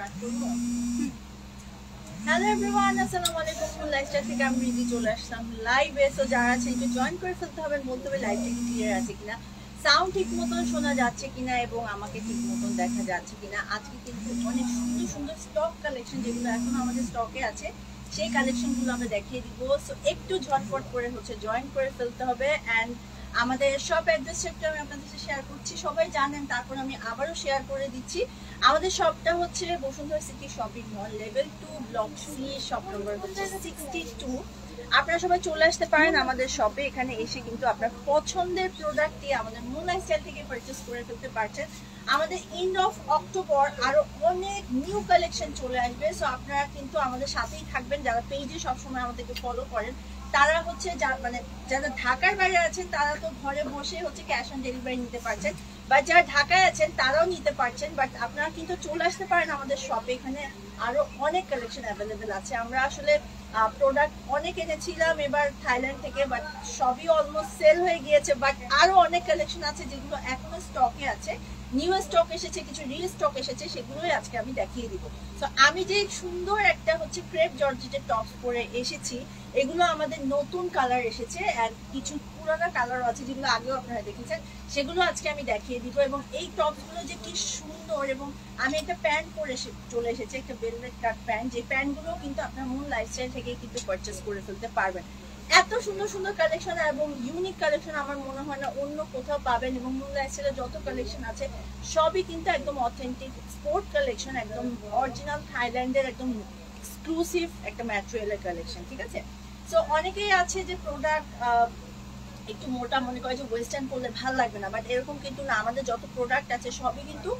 Start করব। Hello everyone, আসসালামু আলাইকুম। ফুল লাইফস্টাইল থেকে আমি রিদি চলে আসলাম লাইভে। সো যারা আছেন একটু জয়েন করে ফেলতে হবে, বলতে হবে লাইভটা কি ক্লিয়ার আছে কিনা, সাউন্ড ঠিক মতন শোনা যাচ্ছে কিনা এবং আমাকে ঠিক মতন দেখা যাচ্ছে কিনা। আজকে কিন্তু অনেক সুন্দর সুন্দর স্টক কালেকশন যেগুলো এখন আমাদের স্টকে আছে সেই কালেকশনগুলো আমরা দেখিয়ে দিব। সো একটু ঝটপট করে জয়েন করে ফেলতে হবে। অ্যান্ড আমাদের শপ অ্যাড্রেসটা আমি আপনাদের সাথে শেয়ার করছি, সবাই জানেন, তারপর আমি আবারও শেয়ার করে দিচ্ছি। আমাদের শপটা হচ্ছে Bashundhara city shopping mall, level 2, block C, shop number হচ্ছে 62। আপনারা সবাই চলে আসতে পারেন আমাদের শপে। এখানে এসে কিন্তু আপনার পছন্দের প্রোডাক্টটি আমাদের মুন লাইফস্টাইল থেকে পারচেজ করে ফেলতে পারছেন। আমাদের এন্ড অফ অক্টোবর আরো অনেক নিউ কালেকশন চলে আসবে। সো আপনারা কিন্তু আমাদের সাথেই থাকবেন। যারা পেজে সবসময় আমাদেরকে ফলো করেন তারা হচ্ছে মানে যারা ঢাকার বাইরে আছেন তারা তো ঘরে বসে হচ্ছে ক্যাশ অন ডেলিভারি নিতে পারছেন, বাট যারা ঢাকায় আছেন তারাও নিতে পারছেন। বাট আপনারা কিন্তু চলে আসতে পারেন আমাদের শপে। এখানে আরো অনেক কালেকশন অ্যাভেলেবেল আছে। আমরা আসলে প্রোডাক্ট অনেক এনেছিলাম এবার থাইল্যান্ড থেকে, বাট সবই অলমোস্ট সেল হয়ে গিয়েছে। বাট আরো অনেক কালেকশন আছে যেগুলো এখনো স্টকে আছে। নিউ স্টক এসেছে, কিছু রি স্টক এসেছে, সেগুলোই আজকে আমি দেখিয়ে দিব। তো আমি যে সুন্দর একটা হচ্ছে ক্রেপ জর্জেটের টপস পরে এসেছি, এগুলো আমাদের নতুন কালার এসেছে। আর কিছু পুরানো কালার আছে যেগুলো আগেও আপনারা দেখেছেন, সেগুলো আজকে আমি দেখিয়ে দিব। এবং এই টপসগুলো যে কি সুন্দর, এবং আমি একটা প্যান্ট পরে চলে এসেছি, একটা ভেলভেট কাট প্যান্ট। যে প্যান্টগুলো কিন্তু আপনার মুন লাইফস্টাইল থেকে কিন্তু পারচেস করে ফেলতে পারবেন। এত সুন্দর সুন্দর কালেকশন এবং ইউনিক কালেকশন আমার মনে হয় না অন্য কোথাও পাবেন। এবং মুন লাইফস্টাইলের যত কালেকশন আছে সবই কিন্তু একদম অথেন্টিক স্পোর্ট কালেকশন, একদম অরিজিনাল থাইল্যান্ডের একদম এক্সক্লুসিভ একটা ম্যাটেরিয়ালের কালেকশন, ঠিক আছে। সো অনেকেই আছে যে প্রোডাক্ট একটু মোটা মনে করে যে ওয়েস্টার্ন করলে ভালো লাগবে না, বাট এরকম কিন্তু না। আমাদের যত প্রোডাক্ট আছে সবই কিন্তু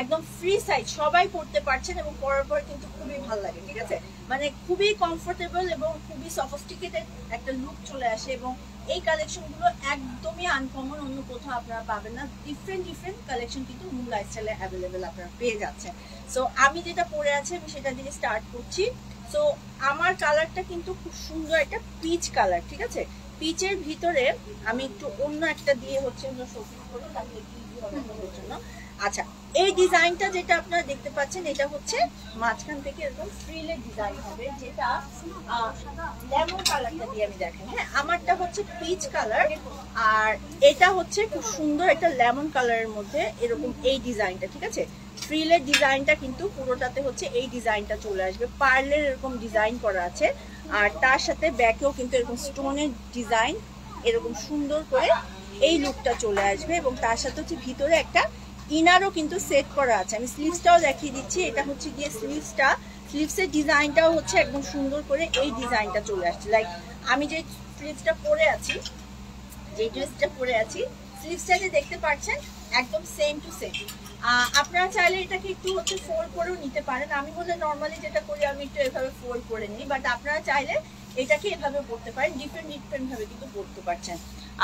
একদম ফ্রি সাইজ, সবাই পড়তে পারছেন এবং পরার পর কিন্তু খুবই ভালো লাগে, ঠিক আছে। মানে খুবই কমফোর্টেবল এবং খুবই সফিস্টিকেটেড একটা লুক চলে আসে। এবং এই কালেকশনগুলো একদমই আনকমন, অন্য কোথাও আপনারা পাবেন না। ডিফারেন্ট কালেকশন কিন্তু মুন লাইফস্টাইলে অ্যাভেলেবেল আপনারা পেয়ে যাচ্ছেন। সো আমি যেটা পরে আছি আমি সেটা দিয়ে স্টার্ট করছি। সো আমার কালারটা কিন্তু খুব সুন্দর একটা পিচ কালার, ঠিক আছে। পিচের ভিতরে আমি একটু অন্য একটা দিয়ে হচ্ছে জন্য। আচ্ছা, এই ডিজাইনটা যেটা আপনারা দেখতে পাচ্ছেন এটা হচ্ছে মাঝখান থেকে এরকম ফ্রিলের ডিজাইন হবে, যেটা লেমন কালারটা দিয়ে আমি দেখেন। হ্যাঁ, আমারটা হচ্ছে পিচ কালার আর এটা হচ্ছে খুব সুন্দর একটা লেমন কালারের মধ্যে এরকম এই ডিজাইনটা, ঠিক আছে। ফ্রিলের ডিজাইনটা কিন্তু পুরোটাতে হচ্ছে এই ডিজাইনটা চলে আসবে, পার্লের এরকম ডিজাইন করা আছে। আর তার সাথে ব্যাকেও কিন্তু এরকম স্টোনের ডিজাইন এরকম সুন্দর করে এই লুকটা চলে আসবে। এবং তার সাথে হচ্ছে ভিতরে একটা ইনারও কিন্তু সেট করা আছে। আমি স্লিভসটাও দেখিয়ে দিচ্ছি। এটা হচ্ছে গিয়ে স্লিভসের ডিজাইনটাও হচ্ছে একদম সুন্দর করে এই ডিজাইনটা চলে আসছে। লাইক আমি যে স্লিভসটা পরে আছি, যে ড্রেসটা পরে আছি, স্লিভসটা যে দেখতে পাচ্ছেন একদম সেম টু সেম। আপনারা চাইলে এটাকে একটু হচ্ছে ফোল্ড করেও নিতে পারেন। আমি বলে নর্মালি যেটা করি আমি একটু এভাবে ফোল্ড করে নিই, বাট আপনারা চাইলে এটাকে এভাবে পড়তে পারেন, ডিফারেন্ট ভাবে কিন্তু পড়তে পারছেন।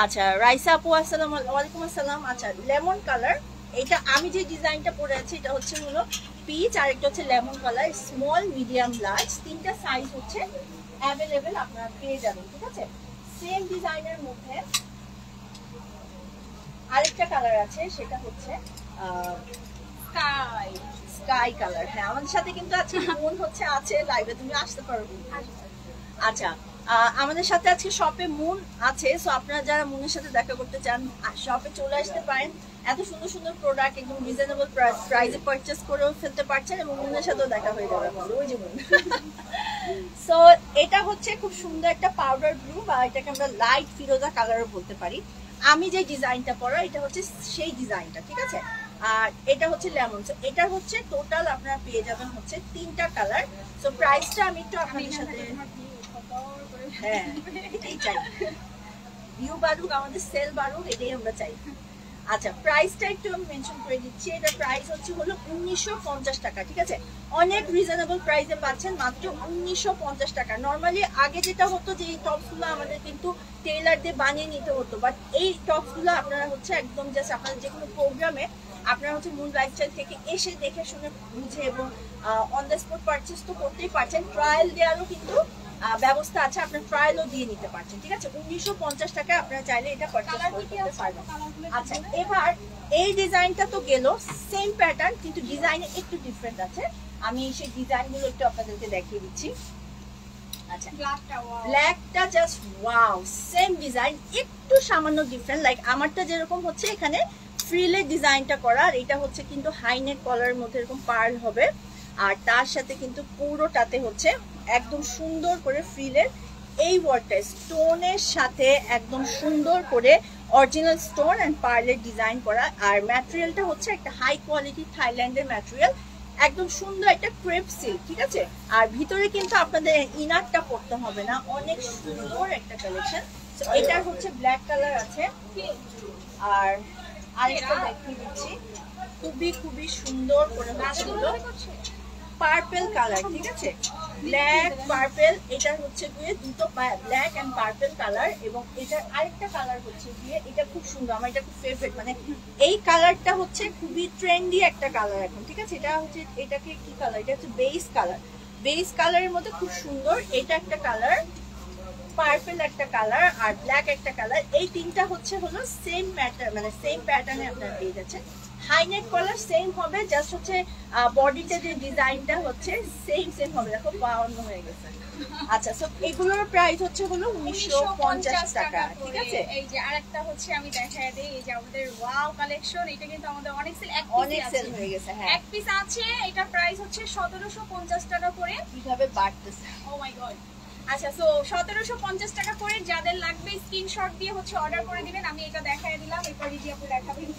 আচ্ছা, রাইসা আপু আসসালাম, ওয়ালাইকুম আসসালাম। আচ্ছা, লেমন কালার, এটা আমি যে ডিজাইনটা পরে আছি এটা হচ্ছে হলো পিচ, আর একটা হচ্ছে lemon colour. Small, medium, large তিনটা সাইজ হচ্ছে অ্যাভেলেবেল আপনারা পেয়ে যাবেন, ঠিক আছে। সেম ডিজাইনের মধ্যে আরেকটা কালার আছে, সেটা হচ্ছে স্কাই কালার। হ্যাঁ, আমাদের সাথে কিন্তু আজকে মন হচ্ছে আছে লাইভে, তুমি আসতে পারো। আচ্ছা, আমাদের সাথে আজকে শপে মুন আছে। সো আপনারা যারা মুনের সাথে দেখা করতে চান শপে চলে আসতে পারেন। এত সুন্দর সুন্দর প্রোডাক্ট একদম রিজনেবল প্রাইসে পারচেস করেও ফেলতে পারছেন এবং মুনের সাথেও দেখা হয়ে যাবে আমাদের, ওই যে মুন। সো এটা হচ্ছে খুব সুন্দর একটা পাউডার ব্লু, বা এটাকে আমরা লাইট ফিরোজা কালারও বলতে পারি। আমি যে ডিজাইনটা পরা এটা হচ্ছে সেই ডিজাইনটা, ঠিক আছে। আর এটা হচ্ছে লেমন। সো এটা হচ্ছে টোটাল আপনারা পেয়ে যাবেন হচ্ছে তিনটা কালার। সো প্রাইসটা আমি একটু আপনাদের সাথে, হ্যাঁ এটাই চাই, ভিউ বাড়ুক, আমাদের সেল বাড়ুক, এটাই আমরা চাই। আচ্ছা, প্রাইসটা একটু আমি মেনশন করে দিচ্ছি। এটা প্রাইস হচ্ছে হলো 1950 টাকা, ঠিক আছে। অনেক রিজনেবল প্রাইসে পাচ্ছেন, মাত্র 1950 টাকা। নর্মালি আগে যেটা হতো যে এই টপসগুলো আমাদের কিন্তু টেইলার দিয়ে বানিয়ে নিতে হতো, বাট এই টপসগুলো আপনারা হচ্ছে একদম জাস্ট আপনাদের যে কোনো প্রোগ্রামে আপনারা হচ্ছে মুন লাইফস্টাইল থেকে এসে দেখে শুনে বুঝে এবং অন দ্য স্পট পারচেস তো করতেই পারছেন। ট্রায়াল দেওয়ারও কিন্তু ব্যবস্থা আছে, আপনার ট্রায়ালও দিয়ে নিতে পারছেন, ঠিক আছে। 1950 টাকায় আপনারা চাইলে এটা পারচেজ করতে পারবেন। আচ্ছা, এবার এই ডিজাইনটা তো গেল, সেম প্যাটার্ন কিন্তু ডিজাইনে একটু ডিফারেন্ট আছে। আমি সেই ডিজাইনগুলো একটু আপনাদেরকে দেখিয়ে দিচ্ছি। আচ্ছা, ব্ল্যাকটা জাস্ট ওয়াও, সেম ডিজাইন, একটু সামান্য ডিফারেন্ট। লাইক আমারটা যেরকম হচ্ছে এখানে ফ্রিলের ডিজাইনটা করা, আর এটা হচ্ছে কিন্তু হাই নেক কলারের মধ্যে এরকম পার্ল হবে, আর তার সাথে কিন্তু পুরোটাতে হচ্ছে একদম সুন্দর করে ফ্রিলের এই ওয়ার্কটা স্টোনের সাথে একদম সুন্দর করে অরিজিনাল স্টোন অ্যান্ড পার্লের ডিজাইন করা। আর ম্যাটেরিয়ালটা হচ্ছে একটা হাই কোয়ালিটি থাইল্যান্ডের ম্যাটেরিয়াল, একদম সুন্দর একটা ক্রেপ সিল্ক, ঠিক আছে। আর ভিতরে কিন্তু আপনাদের ইনারটা পড়তে হবে না, অনেক সুন্দর একটা কালেকশন। এটা হচ্ছে ব্ল্যাক কালার আছে, আর আরেকটা দেখিয়ে দিচ্ছি, খুবই সুন্দর করে হচ্ছে পার্পল কালার, ঠিক আছে, ব্ল্যাক পার্পল। এটা হচ্ছে গিয়ে দুটো ব্ল্যাক এন্ড পার্পল কালার, এবং এটার আরেকটা কালার হচ্ছে গিয়ে এটা খুব সুন্দর, আমার এটা খুব ফেভারিট, মানে এই কালারটা হচ্ছে খুবই ট্রেন্ডি একটা কালার এখন, ঠিক আছে। এটা হচ্ছে, এটাকে কি কালার, এটা হচ্ছে বেস কালার, বেস কালারের মধ্যে খুব সুন্দর। এটা একটা কালার, পার্পল একটা কালার, আর ব্ল্যাক একটা কালার। এই তিনটা হচ্ছে হলো সেম ম্যাটার, মানে সেম প্যাটার্নে আপনারা পেয়ে যাচ্ছেন। হাই নেক কলার সেম হবে, জাস্ট হচ্ছে বডিতে যে ডিজাইনটা হচ্ছে সেম হবে। দেখো 52 হয়ে গেছে। আচ্ছা, সো এগুলোর প্রাইস হচ্ছে হলো 1950 টাকা, ঠিক আছে। এই যে আরেকটা হচ্ছে আমি দেখায় দেই, এই যে আমাদের ওয়াও কালেকশন, এটা কিন্তু আমাদের অনেক সেল হয়ে গেছে। হ্যাঁ, এক পিস আছে, এটা প্রাইস হচ্ছে 1750 টাকা করে। কিভাবে বাড়তেছে, ও মাই গড। আচ্ছা, সো 1750 টাকা করে, যাদের লাগবে স্ক্রিনশট দিয়ে হচ্ছে অর্ডার করে দিবেন। আমি এটা দেখায় দিলাম, এরপর রিজি আপু দেখাবেন।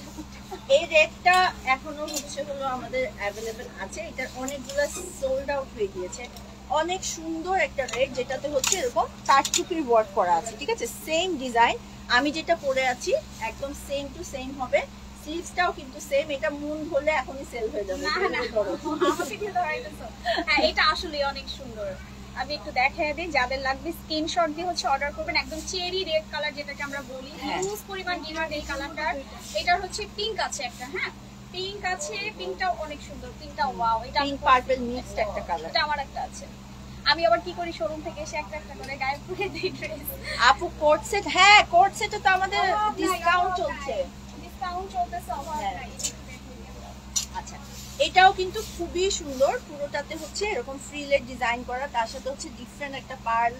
এই রেটটা এখনো হচ্ছে হলো আমাদের অ্যাভেলেবেল আছে, এটার অনেকগুলো সোল্ড আউট হয়ে গিয়েছে। অনেক সুন্দর একটা রেট, যেটাতে হচ্ছে এরকম কাঠচুপির ওয়ার্ক করা আছে, ঠিক আছে। সেম ডিজাইন, আমি যেটা পরে আছি একদম সেম টু সেম হবে। স্লিভসটাও কিন্তু সেম। এটা মুন হলে এখনই সেল হয়ে যাবে। না না, আমাকে দিয়ে ধরাইতেছো। হ্যাঁ, এটা আসলে অনেক সুন্দর। আমি একটু দেখায় দিই, যাদের লাগবে স্ক্রিনশট দিয়ে হচ্ছে অর্ডার করবেন। একদম চেরি রেড কালার, যেটাকে আমরা বলি, হিউজ পরিমাণ ডিমান্ড এই কালারটার। এটার হচ্ছে পিঙ্ক আছে একটা, হ্যাঁ পিঙ্ক আছে, পিঙ্কটাও অনেক সুন্দর, পিঙ্কটা ওয়াও। এটা পিঙ্ক পার্পল মিক্সড একটা কালার। এটা আমার একটা আছে। আমি আবার কি করি, শোরুম থেকে এসে একটা একটা করে গায়েব করে দেই ড্রেস। আপু কোট সেট, হ্যাঁ কোট সেটে তো আমাদের ডিসকাউন্ট চলছে, ডিসকাউন্ট চলতেছে আমার। আচ্ছা, এটাও কিন্তু খুবই সুন্দর, পুরোটাতে হচ্ছে এরকম ফ্রিলের ডিজাইন করা, তার সাথে হচ্ছে ডিফারেন্ট একটা পার্ল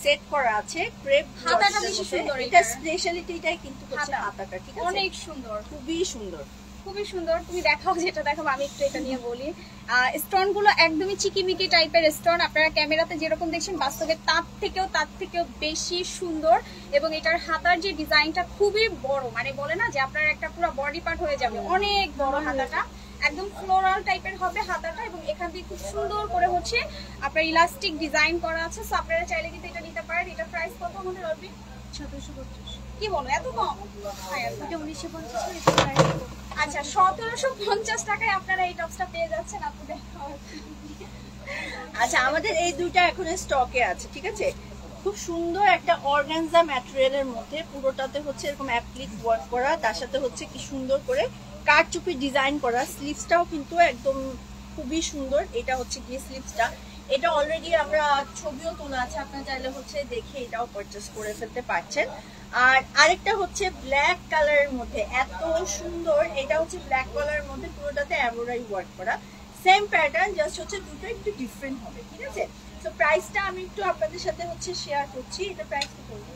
সেট করা আছে। ক্রেপ হাতাটা বেশি সুন্দর, এটা স্পেশালিটিটাই কিন্তু হচ্ছে হাতাটা, ঠিক আছে, অনেক সুন্দর, খুবই সুন্দর, খুবই সুন্দর। তুমি দেখাও, যেটা দেখাবো আমি একটু এটা নিয়ে বলি। স্টোন গুলো একদমই চিকিমিকি টাইপের স্টোন, আপনারা ক্যামেরাতে যেরকম দেখছেন বাস্তবে তার থেকেও বেশি সুন্দর। এবং এটার হাতার যে ডিজাইনটা খুবই বড়, মানে বলে না যে আপনার একটা পুরো বডি পার্ট হয়ে যাবে, অনেক বড় হাতাটা, একদম ফ্লোরাল টাইপের হবে হাতাটা। এবং এখান থেকে খুব সুন্দর করে হচ্ছে আপনার ইলাস্টিক ডিজাইন করা আছে। সো আপনারা চাইলে কিন্তু এটা নিতে পারেন। এটা প্রাইস কত আমাদের রবি? 1750। কি বলো, এত কম? এটা 1950। আচ্ছা, 1750 টাকায় আপনারা এই টপসটা পেয়ে যাচ্ছেন। আপনি দেখাও। আচ্ছা, আমাদের এই দুইটা এখন স্টকে আছে, ঠিক আছে। খুব সুন্দর একটা অর্গানজা ম্যাটেরিয়ালের মধ্যে, পুরোটাতে হচ্ছে এরকম অ্যাপ্লিক ওয়ার্ক করা, তার সাথে হচ্ছে কি সুন্দর করে কাঠচুপি ডিজাইন করা। স্লিভসটাও কিন্তু একদম খুবই সুন্দর। এটা হচ্ছে গিয়ে স্লিভসটা, এটা অলরেডি আমরা ছবিও তোলা আছে, আপনারা চাইলে হচ্ছে দেখে এটাও পারচেজ করে ফেলতে পারছেন। আর আরেকটা হচ্ছে ব্ল্যাক কালারের মধ্যে, এত সুন্দর। এটা হচ্ছে ব্ল্যাক কালারের মধ্যে, পুরোটাতে এমব্রয়ডারি ওয়ার্ক করা, সেম প্যাটার্ন, জাস্ট হচ্ছে দুটো একটু ডিফারেন্ট হবে, ঠিক আছে। তো প্রাইসটা আমি একটু আপনাদের সাথে হচ্ছে শেয়ার করছি। এটা প্রাইস কি বলবো,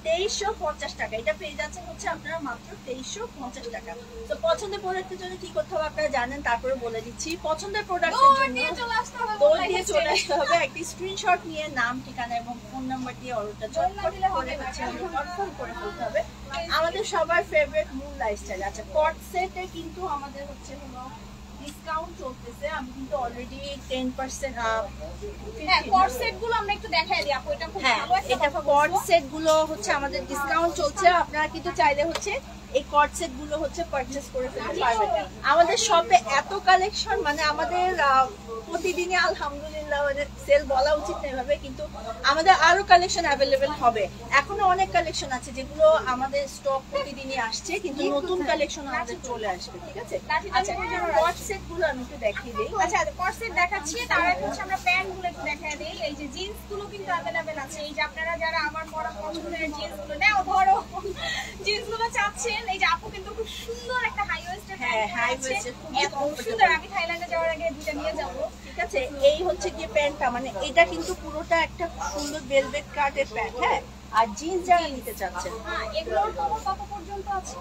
2350 টাকা। এটা পেয়ে যাচ্ছেন হচ্ছে আপনারা মাত্র 2350 টাকা। তো পছন্দের প্রোডাক্টের জন্য কি করতে হবে আপনারা জানেন, তারপরে বলে দিচ্ছি। পছন্দের প্রোডাক্টের জন্য দৌড় দিয়ে চলে আসতে হবে, একটি স্ক্রিনশট নিয়ে নাম, ঠিকানা এবং ফোন নাম্বার দিয়ে অর্ডারটা চটপট করে হচ্ছে কনফার্ম করে ফেলতে হবে। আমাদের সবার ফেভারিট মুন লাইফস্টাইল। আচ্ছা, কট সেটে কিন্তু আমাদের হচ্ছে হলো ডিসকাউন্ট চলতেছে। আমি কিন্তু অলরেডি 10% কট সেট গুলো আমরা একটু দেখাই দিই আপু। এটা খুব ভালো, এটা কট সেট গুলো হচ্ছে আমাদের ডিসকাউন্ট চলছে। আপনারা কিন্তু চাইলে হচ্ছে এই কট সেট গুলো হচ্ছে পারচেজ করে ফেলতে পারবেন। আমাদের শপে এত কালেকশন, মানে আমাদের প্রতিদিনই আলহামদুলিল্লাহ মানে সেল বলা উচিত না এভাবে, কিন্তু আমাদের আরো কালেকশন অ্যাভেলেবেল হবে। এখনো অনেক কালেকশন আছে যেগুলো আমাদের স্টক প্রতিদিনই আসছে, কিন্তু নতুন কালেকশন আমাদের চলে আসবে। ঠিক আছে, আচ্ছা কট সেট গুলো আমি একটু দেখিয়ে দিই। আচ্ছা কট সেট দেখাচ্ছি, তার আগে হচ্ছে আমরা প্যান্ট গুলো একটু দেখায় দেই। এই যে জিন্স গুলো কিন্তু অ্যাভেলেবেল আছে। এই যে আপনারা যারা আমার পরা পছন্দের জিন্স গুলো নাও, ধরো জিন্স গুলো চাচ্ছেন, এই যে আপু কিন্তু খুব সুন্দর একটা হাই ওয়েস্টের প্যান্ট পরেছে, এত সুন্দর। আমি থাইল্যান্ডে যাওয়ার আগে দুটো নিয়ে যাব। ঠিক আছে, এই হচ্ছে কি প্যান্টটা, মানে এটা কিন্তু পুরোটা একটা সুন্দর ভেলভেট কাটের প্যান্ট। হ্যাঁ, আর জিন্স যারা নিতে চাচ্ছেন, হ্যাঁ এগুলোর কত কত পর্যন্ত আছে?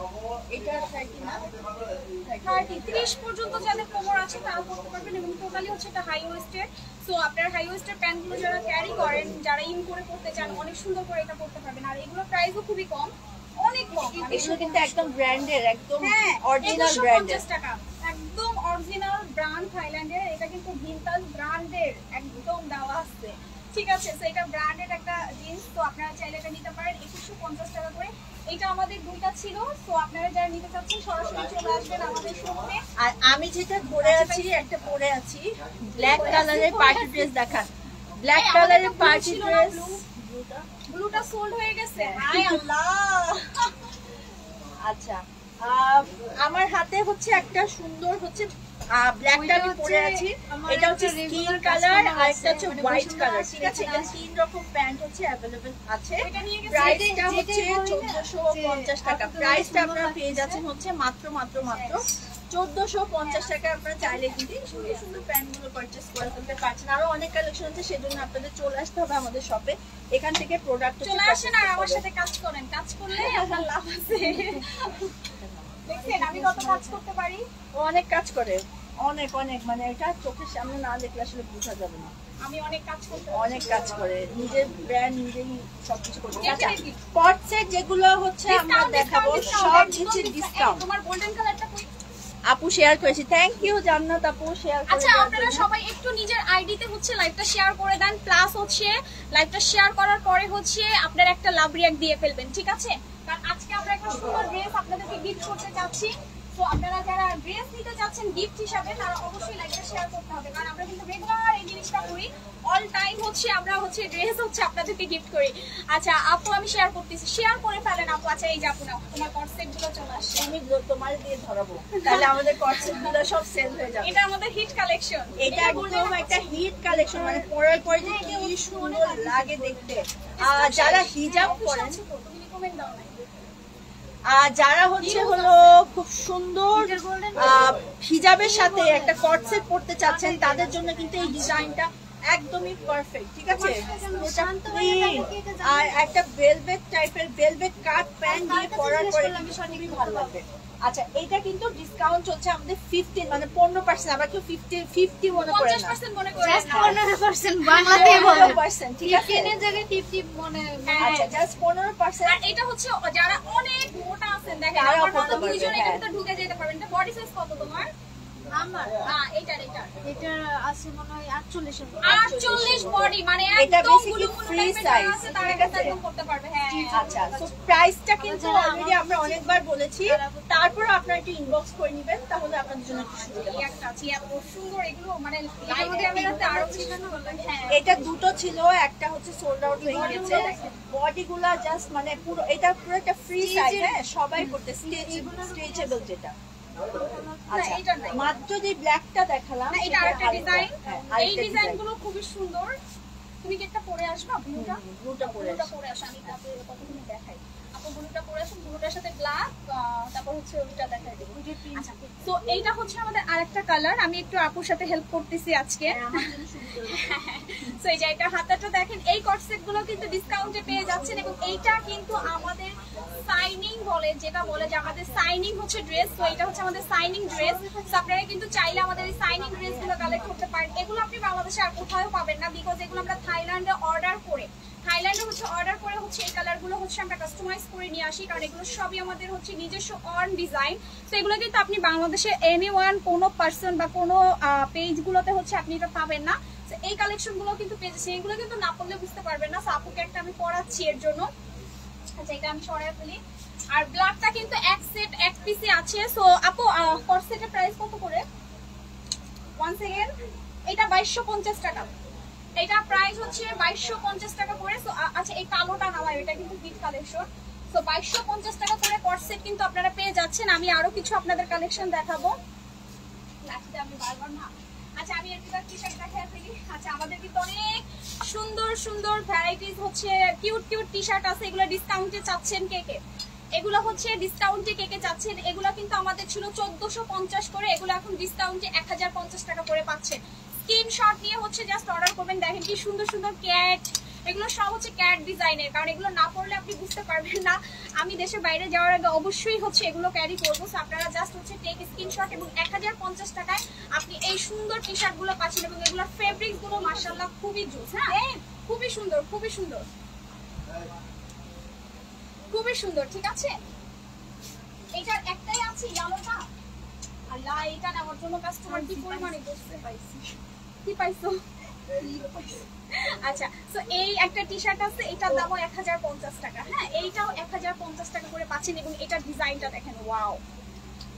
এটা 30 না 30 পর্যন্ত যাদের কোমর আছে তারা পড়তে পারবেন, এবং টোটালি হচ্ছে এটা হাই ওয়েস্টের। সো আপনার হাই ওয়েস্টের প্যান্টগুলো যারা ক্যারি করেন, যারা ইন করে পড়তে চান, অনেক সুন্দর করে এটা পড়তে পারবেন। আর এগুলোর প্রাইসও খুবই কম, অনেক কম। এগুলো কিন্তু একদম ব্র্যান্ডের, একদম হ্যাঁ অরিজিনাল ব্র্যান্ডের। 150 টাকা, একদম অরিজিনাল ব্র্যান্ড থাইল্যান্ডের। এটা কিন্তু ভিনটেজ ব্র্যান্ডের একদম দেওয়া আছে। ঠিক আছে, সো এটা ব্র্যান্ডেড একটা জিন্স, তো আপনারা চাইলে এটা নিতে পারেন 2150 টাকা করে। এটা আমাদের দুইটা ছিল, সো আপনারা যারা নিতে চাচ্ছেন সরাসরি চলে আসবেন আমাদের শোরুমে। আর আমি যেটা পরে আছি, একটা পরে আছি ব্ল্যাক কালারের পার্টি ড্রেস। দেখান ব্ল্যাক কালারের পার্টি ড্রেস। ব্লুটা সোল্ড হয়ে গেছে, হায় আল্লাহ। আচ্ছা, আমার হাতে হচ্ছে একটা সুন্দর হচ্ছে ব্ল্যাকটা আমি পরে আছি। এটা হচ্ছে স্কিন কালার আর একটা হচ্ছে হোয়াইট কালার। ঠিক আছে, এটা তিন রকম প্যান্ট হচ্ছে अवेलेबल আছে। প্রাইসটা হচ্ছে 1450 টাকা। প্রাইসটা আপনারা পেয়ে যাচ্ছেন হচ্ছে মাত্র 1450 টাকা। আপনারা চাইলে কিন্তু সুন্দর সুন্দর প্যান্ট গুলো পারচেজ করে ফেলতে পারছেন। আরো অনেক কালেকশন আছে, সেজন্য আপনাদের চলে আসতে হবে আমাদের শপে। এখান থেকে প্রোডাক্ট চলে আসেন আর আমার সাথে কাজ করেন, কাজ করলে আপনার লাভ আছে। দেখছেন আমি কত কাজ করতে পারি। অনেক কাজ করে, অনেক অনেক, মানে এটা চোখের সামনে না দেখলে আসলে বোঝা যাবে না। আমি অনেক কাজ করতে অনেক কাজ করে, নিজের ব্র্যান্ড নিজেই সবকিছু করতে। আচ্ছা কট সেট যেগুলো হচ্ছে আমরা দেখাবো সব হচ্ছে ডিসকাউন্ট। তোমার গোল্ডেন কালারটা কই? আপু শেয়ার করেছি, থ্যাংক ইউ জান্নাত আপু শেয়ার করে। আচ্ছা আপনারা সবাই একটু নিজের আইডিতে হচ্ছে লাইভটা শেয়ার করে দেন, প্লাস হচ্ছে লাইভটা শেয়ার করার পরে হচ্ছে আপনারা একটা লাভ রিঅ্যাক্ট দিয়ে ফেলবেন। ঠিক আছে, কারণ আজকে আমরা একটা সুন্দর ড্রেস আপনাদেরকে গিফট করতে যাচ্ছি। তো আপনারা যারা ড্রেস নিতে যাচ্ছেন গিফট হিসাবে, তারা অবশ্যই লাইভটা শেয়ার করতে হবে, কারণ আমরা কিন্তু রেগুলার এই জিনিসটা করি। অল টাইম হচ্ছে আমরা হচ্ছে ড্রেস হচ্ছে আপনাদেরকে গিফট করি। আচ্ছা আপু আমি শেয়ার করতেছি, শেয়ার করে ফেলেন আপু। আচ্ছা এই যে আপু নাও, তোমার কট সেট গুলো চলে আসছে, আমি তোমার দিয়ে ধরাবো, তাহলে আমাদের কট সেট গুলো সব সেল হয়ে যাবে। এটা আমাদের হিট কালেকশন, এটা একদম একটা হিট কালেকশন, মানে পরার পরে যে কি সুন্দর লাগে দেখতে। যারা হিজাব পরেন, তুমি রিকমেন্ড দাও না, আর যারা হচ্ছে হলো খুব সুন্দর হিজাবের সাথে একটা কট সেট পরতে চাচ্ছেন, তাদের জন্য কিন্তু এই ডিজাইনটা একদমই পারফেক্ট। ঠিক আছে, আর একটা ভেলভেট টাইপের ভেলভেট কাট প্যান্ট দিয়ে পরার পরে কিন্তু খুবই ভালো লাগবে। আচ্ছা এটা কিন্তু ডিসকাউন্ট চলছে আমাদের 15, মানে 15%। আবার কেউ 50 মনে করেন না, 50% মনে করেন, জাস্ট 15% বাংলাতে বলো। 15%, ঠিক আছে, 15 এর জায়গায় 50 মনে। আচ্ছা জাস্ট 15%। আর এটা হচ্ছে যারা অনেক মোটা আছেন, দেখেন তারাও আমার করতে মতো পারবে, দুইজন হ্যাঁ। এটাতে ঢুকে যেতে পারবেন। এটা বডি সাইজ কত তোমার? আমার এটা এটা আছে মনে হয় 48 এর মতো। 48 বডি, মানে এটা একদম basically গুলো free size, তারা ঠিক আছে? একদম করতে পারবে। হ্যাঁ আচ্ছা সো প্রাইসটা কিন্তু অলরেডি আমরা অনেকবার বলেছি, তারপর আপনারা একটু ইনবক্স করে নেবেন, তাহলে আপনাদের জন্য একটু সুবিধা এই হবে। একটা আছে এত সুন্দর, এগুলো মানে লাইভ ক্যামেরাতে আরো ছিলানো হলো। হ্যাঁ এটা দুটো ছিল, একটা হচ্ছে সোল্ড আউট হয়ে গেছে। বডিগুলা জাস্ট মানে পুরো, এটা পুরো একটা ফ্রি সাইজ। হ্যাঁ সবাই করতে স্ট্রেচেবল যেটা। আচ্ছা এটা নাই। মাত্র যে ব্ল্যাকটা দেখালাম, না এটা আরেকটা ডিজাইন, হ্যাঁ, এই আরেকটা ডিজাইন ডিজাইন। গুলো খুবই সুন্দর। তুমি কি একটা পরে আসবা ব্লুটা? ব্লুটা পরে ব্লুটা আসি। পরে আসো, আমি তাতে কতক্ষণে দেখাই। আপু ব্লুটা পরে আসুন, ব্লুটার সাথে ব্ল্যাক, তারপর হচ্ছে ওইটা দেখাই দেবো। আচ্ছা তো এইটা হচ্ছে আমাদের আরেকটা কালার। আমি একটু আপুর সাথে হেল্প করতেছি আজকে। সো এই যে এটা হাতাটা দেখেন, এই কট সেট গুলো কিন্তু ডিসকাউন্টে পেয়ে যাচ্ছেন, এবং এইটা কিন্তু আমাদের সাইনিং বলে, যেটা বলে যে আমাদের সাইনিং হচ্ছে ড্রেস। তো এটা হচ্ছে আমাদের সাইনিং ড্রেস। তো আপনারা কিন্তু চাইলে আমাদের এই সাইনিং ড্রেস গুলো কালেক্ট করতে পারেন। এগুলো আপনি বাংলাদেশে আর কোথাও পাবেন না, বিকজ এগুলো আমরা থাইল্যান্ডে অর্ডার করে হচ্ছে এই কালার গুলো হচ্ছে আমরা কাস্টমাইজ করে নিয়ে আসি, কারণ এগুলো সবই আমাদের হচ্ছে নিজস্ব অন ডিজাইন। তো এগুলো কিন্তু আপনি বাংলাদেশে এনিওয়ান কোনো পার্সন বা কোনো পেজ গুলোতে হচ্ছে আপনি এটা পাবেন না। তো এই কালেকশন গুলো কিন্তু পেয়েছে, এগুলো কিন্তু না পড়লে বুঝতে পারবেন না। তো আপুকে একটা আমি পড়াচ্ছি এর জন্য। আচ্ছা এটা আমি সরাই ফেলি। আর ব্ল্যাকটা কিন্তু এক সেট এক পিসে আছে। সো আপু কর্সেটের প্রাইস কত করে? ওয়ান সেকেন্ড, এটা 2250 টাকা। এটা প্রাইস হচ্ছে 2250 টাকা করে। সো আচ্ছা এই কালোটা নামাই, এটা কিন্তু হিট কালেকশন। সো 2250 টাকা করে কর্সেট কিন্তু আপনারা পেয়ে যাচ্ছেন। আমি আরো কিছু আপনাদের কালেকশন দেখাবো। লাস্টে আমি বারবার না, আচ্ছা আমি এর ভিতর টি-শার্ট দেখাই ফেলি। আচ্ছা আমাদের কিন্তু অনেক সুন্দর সুন্দর ভ্যারাইটিস হচ্ছে কিউট কিউট টি-শার্ট আছে। এগুলো ডিসকাউন্টে চাচ্ছেন কে কে? এগুলো হচ্ছে ডিসকাউন্টে কে কে চাচ্ছেন? এগুলো কিন্তু আমাদের ছিল 1450 করে, এগুলো এখন ডিসকাউন্টে 1050 টাকা করে পাচ্ছেন। স্ক্রিনশট নিয়ে হচ্ছে জাস্ট অর্ডার করবেন। দেখেন কি সুন্দর সুন্দর ক্যাট, এগুলো সব হচ্ছে ক্যাট ডিজাইনের, কারণ এগুলো না পড়লে আপনি বুঝতে পারবেন না। আমি দেশে বাইরে যাওয়ার আগে অবশ্যই হচ্ছে এগুলো ক্যারি করবো। আপনারা জাস্ট হচ্ছে টেক স্ক্রিনশট এবং 1050 টাকায় আপনি এই সুন্দর টি শার্ট গুলো পাচ্ছেন। এবং এগুলোর ফেব্রিক গুলো মাশাআল্লাহ খুবই জোস। হ্যাঁ খুবই সুন্দর, খুবই সুন্দর, খুবই সুন্দর। ঠিক আছে, এইটার একটাই আছে ইয়ালোটা। আল্লাহ, এটা নেওয়ার জন্য কাস্টমার কি পরিমাণে বসতে পাইছি। কি পাইছো? আচ্ছা, সো এই একটা টি-শার্ট আছে, এটার দামও 1050 টাকা। হ্যাঁ, এইটাও 1050 টাকা করে পাচ্ছেন। এবং এটার ডিজাইনটা দেখেন, ওয়াও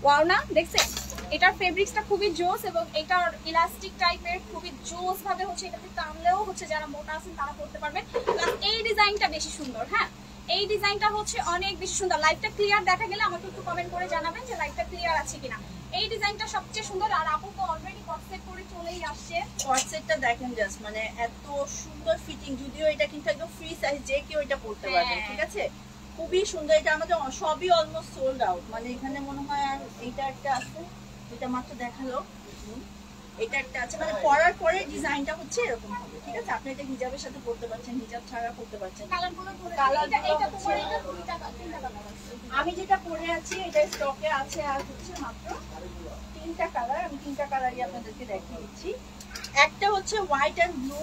ওয়াও না, দেখছেন? এটার ফেব্রিক্সটা খুবই জোস এবং এটার ইলাস্টিক টাইপের, খুবই জোস ভাবে হচ্ছে এটাতে টানলেও হচ্ছে যারা মোটা আছেন তারা পড়তে পারবেন। প্লাস এই ডিজাইনটা বেশি সুন্দর। হ্যাঁ, এই ডিজাইনটা হচ্ছে অনেক বেশি সুন্দর। লাইভটা ক্লিয়ার দেখা গেলে আমাকে একটু কমেন্ট করে জানাবেন যে লাইভটা ক্লিয়ার আছে কিনা। এই ডিজাইনটা সবচেয়ে সুন্দর। আর আপু তো অলরেডি কটসেট করে চলেই আসছে। কটসেটটা দেখেন জাস্ট, মানে এত সুন্দর ফিটিং। যদিও এটা কিন্তু একদম ফ্রি সাইজ, যে কেউ এটা পড়তে পারবে। ঠিক আছে, খুবই সুন্দর। এটা আমাদের সবই অলমোস্ট সোল্ড আউট। মানে এখানে মনে হয় আর এইটা একটা আছে, এটা মাত্র দেখালো। এটা একটা আছে, মানে পরার পরে ডিজাইনটা হচ্ছে এরকম হবে। ঠিক আছে, আপনি এটা হিজাবের সাথে পড়তে পারছেন, হিজাব ছাড়া পড়তে পারছেন। কালারগুলো ধরে কালারগুলো এটা হচ্ছে, তোমার এটা তিনটা কালার আছে। আমি যেটা পরে আছি এটা স্টকে আছে আর হচ্ছে মাত্র 3টা কালার। আমি 3টা কালারই আপনাদেরকে দেখিয়ে দিচ্ছি। একটা হচ্ছে হোয়াইট অ্যান্ড ব্লু,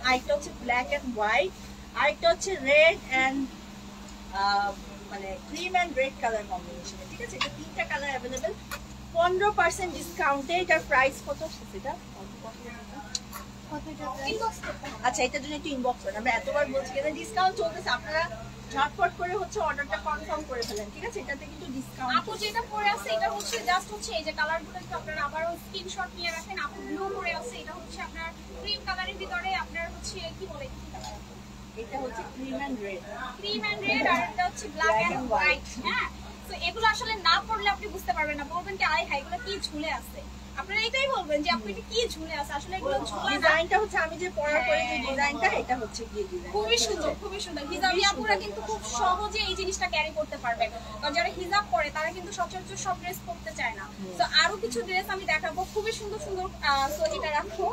আরেকটা হচ্ছে ব্ল্যাক অ্যান্ড হোয়াইট, আরেকটা হচ্ছে রেড অ্যান্ড মানে ক্রিম অ্যান্ড রেড কালার কম্বিনেশনে। ঠিক আছে, এটা 3টা কালার অ্যাভেলেবেল 15% ডিসকাউন্টে। এটার প্রাইস কত? সেটা আচ্ছা, এটার জন্য একটু ইনবক্স করেন। আমরা এতবার বলছি কেন ডিসকাউন্ট চলতেছে, আপনারা ঝটপট করে হচ্ছে অর্ডারটা কনফার্ম করে ফেলেন। ঠিক আছে, এটাতে কিন্তু ডিসকাউন্ট। আপু যেটা পরে আছে এটা হচ্ছে জাস্ট হচ্ছে এই যে কালারগুলো একটু আপনারা আবারও স্ক্রিনশট নিয়ে রাখেন। আপু ব্লু পরে আছে, এটা হচ্ছে আপনার ক্রিম কালারের ভিতরে আপনার হচ্ছে কি বলে, কি কালার? এটা হচ্ছে cream and red. Cream and red, আর এটা হচ্ছে ব্ল্যাক এন্ড হোয়াইট। হ্যাঁ, তো এগুলো আসলে না পড়লে আপনি বুঝতে পারবেন না। বলবেন কি আয় হাই এগুলো কি ঝুলে আছে, আপনারা এটাই বলবেন যে আপনি এটা কি ঝুলে আছে। আসলে এগুলো ঝুলে না। ডিজাইনটা হচ্ছে আমি যে পরার পরে যে ডিজাইনটা, এটা হচ্ছে গিয়ে ডিজাইন খুবই সুন্দর, খুবই সুন্দর। হিজাবি আপুরা কিন্তু খুব সহজে এই জিনিসটা ক্যারি করতে পারবে, কারণ যারা হিজাব পরে তারা কিন্তু সচরাচর সব ড্রেস পরতে চায় না। তো আরো কিছু ড্রেস আমি দেখাবো খুবই সুন্দর সুন্দর। সো এটা রাখো।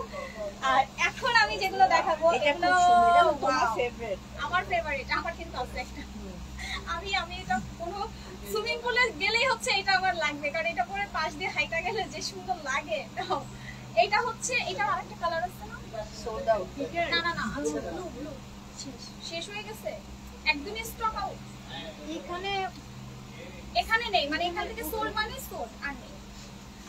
আর এখন আমি যেগুলো দেখাবো এগুলো তোমার ফেভারিট। আমার ফেভারিট, আমার কিন্তু আছে একটা। আমি এটা কোনো সুইমিং পুলে গেলেই হচ্ছে এটা আমার লাগবে, কারণ এটা পরে পাশ দিয়ে হাইটা গেলে যে সুন্দর লাগে। এটা হচ্ছে, এটার আরেকটা কালার আছে না? Sold out. না না না, আচ্ছা ব্লু ব্লু শেষ হয়ে গেছে, একদমই স্টক আউট। এখানে নেই, মানে এখান থেকে সোল মানে সোল আর নেই।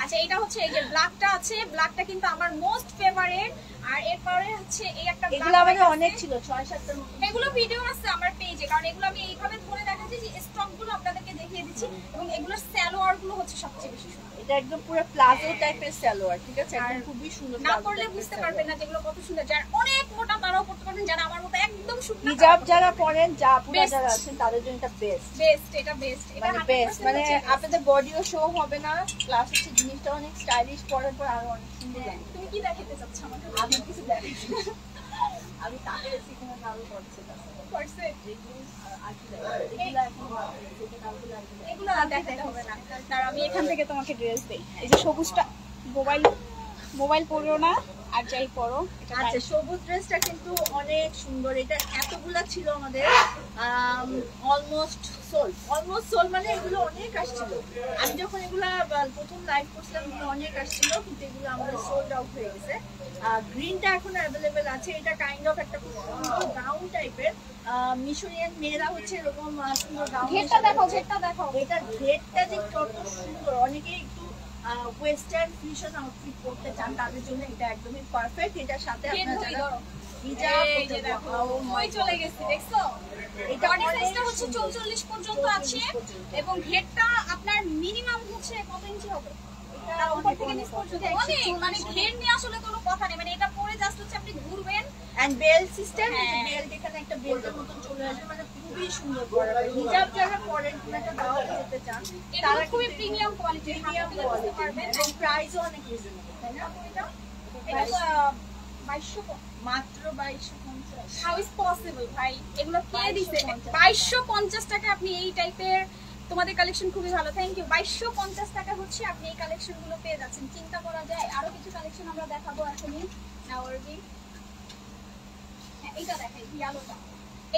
আচ্ছা, এটা হচ্ছে এই যে ব্ল্যাকটা আছে, ব্ল্যাকটা কিন্তু আমার মোস্ট ফেভারিট। আর এরপরে হচ্ছে এই একটা এগুলো আমাদের অনেক ছিল, 6-7টার মতো। এগুলো ভিডিও আছে আমার পেজে, কারণ এগুলো আমি এইভাবে ধরে দেখাচ্ছি যে স্টক গুলো আপনাদেরকে দেখিয়ে দিচ্ছি। এবং এগুলোর সালোয়ার গুলো হচ্ছে সবচেয়ে বেশি সুন্দর। এটা একদম পুরো প্লাজো টাইপের সালোয়ার। ঠিক আছে, একদম খুবই সুন্দর। না পরলে বুঝতে পারবেন না যেগুলো কত সুন্দর। যারা অনেক মোটা তারাও পড়তে পারবেন, যারা আমার মতো একদম শুকনো হিজাব যারা পরেন, যা আপুরা যারা আছেন তাদের জন্য এটা বেস্ট। বেস্ট, এটা বেস্ট, এটা মানে বেস্ট, মানে আপনাদের বডিও শো হবে না, প্লাস হচ্ছে জিনিসটা অনেক স্টাইলিশ, পরার পর আরো অনেক সুন্দর লাগে। তুমি কি দেখাতে চাচ্ছ আমাকে? আমি কিছু দেখাই, আমি তাকে সেখানে আরো করছে করছে এগুলো এগুলো আর দেখাতে হবে না। আর আমি এখান থেকে তোমাকে ড্রেস দেই। এই যে সবুজটা, মোবাইল পরো না আর যাই পরো। আচ্ছা, সবুজ ড্রেসটা কিন্তু অনেক সুন্দর। এটা এতগুলা ছিল আমাদের, অলমোস্ট সোল, মানে এগুলো অনেক আসছিল। আমি যখন এগুলা প্রথম লাইভ করছিলাম অনেক আসছিল, কিন্তু এগুলো আমাদের সোল্ড আউট হয়ে গেছে। গ্রিনটা এখন অ্যাভেলেবেল আছে। এটা কাইন্ড অফ একটা খুব সুন্দর গাউন টাইপের। মিশরিয়ান মেয়েরা হচ্ছে এরকম সুন্দর গাউন। ঘেরটা দেখো, ঘেরটা দেখো। এটা ঘেরটা যে কত সুন্দর, অনেকে একটু ওয়েস্টার্ন ফিউশন আউটফিট পরতে চান তাদের জন্য এটা একদমই পারফেক্ট। এটার সাথে আপনারা যারা হিজাব এই যে দেখো ওই চলে গেছে দেখছো। এটা বডি অনেক সাইজটা হচ্ছে 44 পর্যন্ত আছে এবং ঘেরটা আপনার মিনিমাম হচ্ছে কত ইঞ্চি হবে? এটা উপর থেকে নিচ পর্যন্ত অনেক, মানে ঘের নিয়ে আসলে কোনো কথা নেই, মানে এটা পরে জাস্ট হচ্ছে আপনি ঘুরবেন। এন্ড বেল সিস্টেম, হ্যাঁ। বেল্ট এখানে একটা বেল্টের মতন চলে আসবে, মানে খুবই সুন্দর করা। হিজাব যারা পরেন একটা দাওয়াতে যেতে চান এটা তারা খুবই কিন্তু প্রিমিয়াম কোয়ালিটির, প্রিমিয়াম হাতে তুলে বুঝতে পারবেন। এবং প্রাইসও অনেক রিজনেবল, তাই না? এটা তো 2200 মাত্র 2250। হাউ ইজ পসিবল ভাই, এগুলো কে দিছে? 2250 টাকা আপনি এই টাইপের, তোমাদের কালেকশন খুবই ভালো, থ্যাংক ইউ। 2250 টাকা হচ্ছে আপনি এই কালেকশন গুলো পেয়ে যাচ্ছেন, চিন্তা করা যায়। আরো কিছু কালেকশন আমরা দেখাবো এখনই। নাওয়ারবি, হ্যাঁ এটা দেখাই, ইয়ালোটা,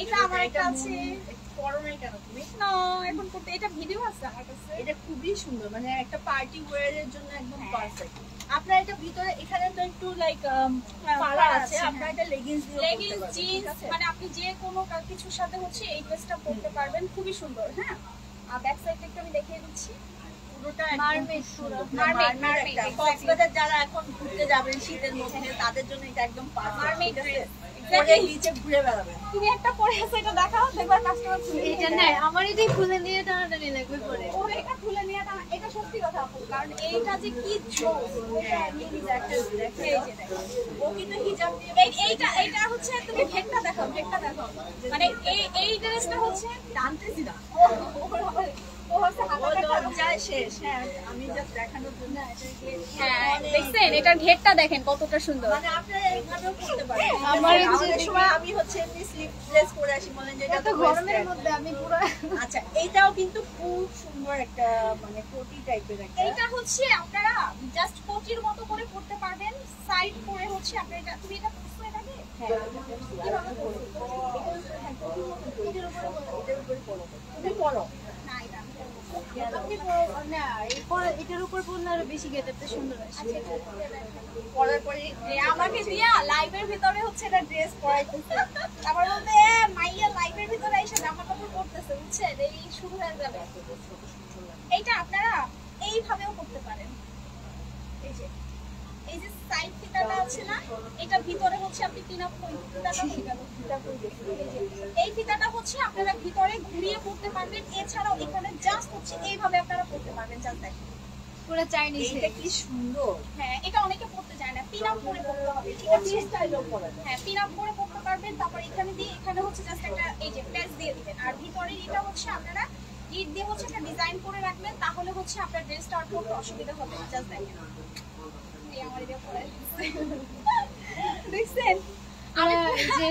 এটা আমার একটা আছে। পরো নাই কেন তুমি? না এখন করতে, এটা ভিডিও আছে আমার কাছে। এটা খুবই সুন্দর, মানে একটা পার্টি ওয়্যার এর জন্য একদম হ্যাঁ। পারফেক্ট। আপনার এটা ভিতরে এখানে তো একটু লাইক হ্যাঁ, পাড়া পাড়া আছে, আছে, আপনার হ্যাঁ। এটা লেগিংস দিয়ে লেগিংস, জিন্স, মানে আপনি যে কোনো কিছুর সাথে হচ্ছে এই ড্রেসটা পরতে পারবেন, খুবই সুন্দর। হ্যাঁ, আর ব্যাক সাইডটা একটু আমি দেখিয়ে দিচ্ছি। পুরোটা মারমেড পুরো। Mermaid, একটা exactly. কক্সবাজার যারা এখন ঘুরতে যাবেন শীতের মধ্যে তাদের জন্য এটা একদম পারফেক্ট। Mermaid ঠিক আছে? dress, পরে exactly. নিচে ঘুরে বেড়াবেন। তুমি একটা পরে আছে, এটা দেখাও, দেখবার কাস্টমার খুলে এটা নাই, আমার এটাই খুলে নিয়ে টানাটানি লাগবে পরে। ও এটা খুলে নিয়ে এটা সত্যি কথা আপু, কারণ এইটা যে কি জোস, ওইটা নিয়ে নিজে একটা দেখে, এই যে দেখো ও কিন্তু হিজাব দিয়ে এইটা হচ্ছে, তুমি ভেটটা দেখো, ভেটটা দেখো, মানে এই ড্রেসটা হচ্ছে টানতেছি না, ও হচ্ছে ও হাতাটা লজ্জায় শেষ। হ্যাঁ, আমি জাস্ট দেখানোর জন্য এটাকে হ্যাঁ অনেক- দেখছেন, এটার ঘেরটা দেখেন কতটা সুন্দর। মানে আপনারা এইভাবেও করতে পারেন। আমার এই যে আমাদের দেখি- সময় আমি হচ্ছে এমনি স্লিভলেস পরে আসি, বলেন যে এটা এত তো গরমের western। মধ্যে আমি পুরো আচ্ছা, এটাও কিন্তু খুব সুন্দর একটা মানে কোটি টাইপের একটা। এইটা হচ্ছে আপনারা জাস্ট কোটির মতো করে পড়তে পারবেন, সাইড করে হচ্ছে আপনি এটা, তুমি এটা পরছো এর আগে? হ্যাঁ, কিভাবে পরছো? এটার উপরে পরো। তুমি পরো। না এটা আমি পরবো। আপনি না এটার উপর পড়লে আরো বেশি গেটআপটা সুন্দর আসে। আচ্ছা, এটা পরে দেখাবো। পরার পরে আমাকে দিয়া লাইভের ভিতরে হচ্ছে এটা ড্রেস পরাইতেছে, তারপর বলতে মাইয়া লাইভের ভিতরে এসে জামা কাপড় পরতেছে, বুঝছেন, এই শুরু হয়ে যাবে। এইটা আপনারা এইভাবেও করতে পারেন, এই যে সাইড ফিতাটা আছে না, এটা ভিতরে হচ্ছে আপনি পিন আপ করে ফিতাটা হয়ে গেল। এই ফিতাটা হচ্ছে আপনারা ভিতরে ঘুরিয়ে পড়তে পারবেন, এছাড়াও এখানে জাস্ট হচ্ছে এইভাবে আপনারা পড়তে পারবেন, জাস্ট দেখেন। পুরো চাইনিজ। এইটা কি সুন্দর। হ্যাঁ, এটা অনেকে পড়তে চায় না, পিন আপ করে পড়তে হবে, ঠিক কোটি আছে? স্টাইলও পরা যায়। হ্যাঁ, পিন আপ করে পড়তে পারবেন। তারপর এখানে দিয়ে, এখানে হচ্ছে জাস্ট একটা এই যে প্যাচ দিয়ে দিবেন, আর ভিতরে এটা হচ্ছে আপনারা গিট দিয়ে হচ্ছে একটা ডিজাইন করে রাখবেন, তাহলে হচ্ছে আপনার ড্রেসটা আর পরতে অসুবিধা হবে না। জাস্ট দেখেন, এই আমার এটা পরে দেখছেন, আমি যে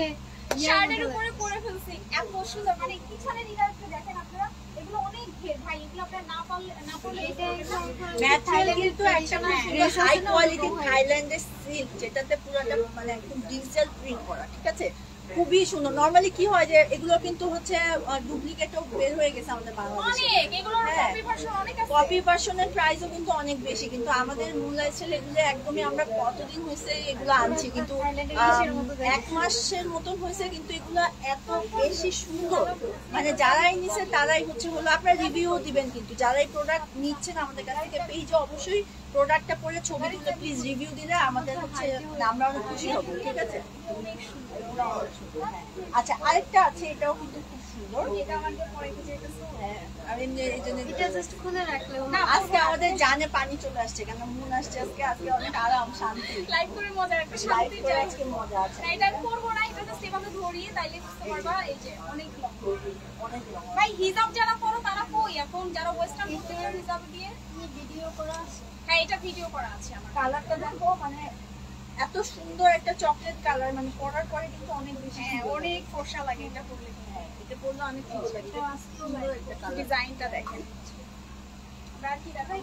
শার্টের উপরে পরে ফেলছি, এত সুন্দর, মানে পিছনের এটা একটু দেখেন আপনারা, এগুলো অনেক ঘের ভাই, এগুলো আপনারা না পরলে এটা ম্যাটেরিয়াল কিন্তু একটা হ্যাঁ, হাই কোয়ালিটি থাইল্যান্ডের সিল্ক, যেটাতে পুরোটা মানে একদম ডিজিটাল প্রিন্ট করা, ঠিক আছে? খুবই সুন্দর। নরমালি কি হয় যে এগুলো কিন্তু হচ্ছে ডুপ্লিকেটও বের হয়ে গেছে আমাদের বাংলাদেশে। অনেক, এগুলোর হ্যাঁ। কপি ভার্সন অনেক আছে। কপি ভার্সনের প্রাইসও কিন্তু অনেক বেশি, কিন্তু আমাদের মুনলাইট সেল এগুলো একদমই, আমরা কতদিন হয়েছে এগুলো আনছি, কিন্তু 1 মাসের মতন হয়েছে, কিন্তু এগুলো এত বেশি সুন্দর, মানে যারাই নিছে তারাই হচ্ছে হলো, আপনারা রিভিউ দিবেন, কিন্তু যারাই প্রোডাক্ট নিচ্ছেন আমাদের কাছ থেকে পেজে অবশ্যই প্রোডাক্টটা পরে ছবি তুলে প্লিজ রিভিউ দিলে আমাদের হচ্ছে আমরা অনেক খুশি হব, ঠিক আছে? আচ্ছা, আরেকটা আছে, এটাও কিন্তু খুব সুন্দর। এটা আমাদের পরে কিছু হ্যাঁ, আর এমনি এই জন্য এটা জাস্ট খুলে রাখলে না, আজকে আমাদের জানে পানি চলে আসছে, কেন মুন আসছে আজকে অনেক আরাম শান্তি, লাইভ করে মজা একটা লাইফ শান্তি করে চাই। আজকে মজা আছে। না, এটা আমি করবো না, এটা জাস্ট এভাবে ধরিয়ে তাইলে বুঝতে পারবা। এই যে অনেক লং, অনেক লং। ভাই হিজাব যারা পরো তারা কই এখন, যারা ওয়েস্টার্ন পরতে চায় হিজাব দিয়ে। ভিডিও করা আছে। হ্যাঁ, এটা ভিডিও করা আছে আমার। কালারটা দেখো, মানে এত সুন্দর একটা চকলেট কালার, মানে পরার পরে কিন্তু অনেক বেশি হ্যাঁ, সুন্দর অনেক ফর্সা লাগে এটা পরলে। হ্যাঁ, এটা পরলে অনেক সুন্দর লাগে, এটা সুন্দর একটা কালার। ডিজাইনটা দেখেন। আর কি দেখাই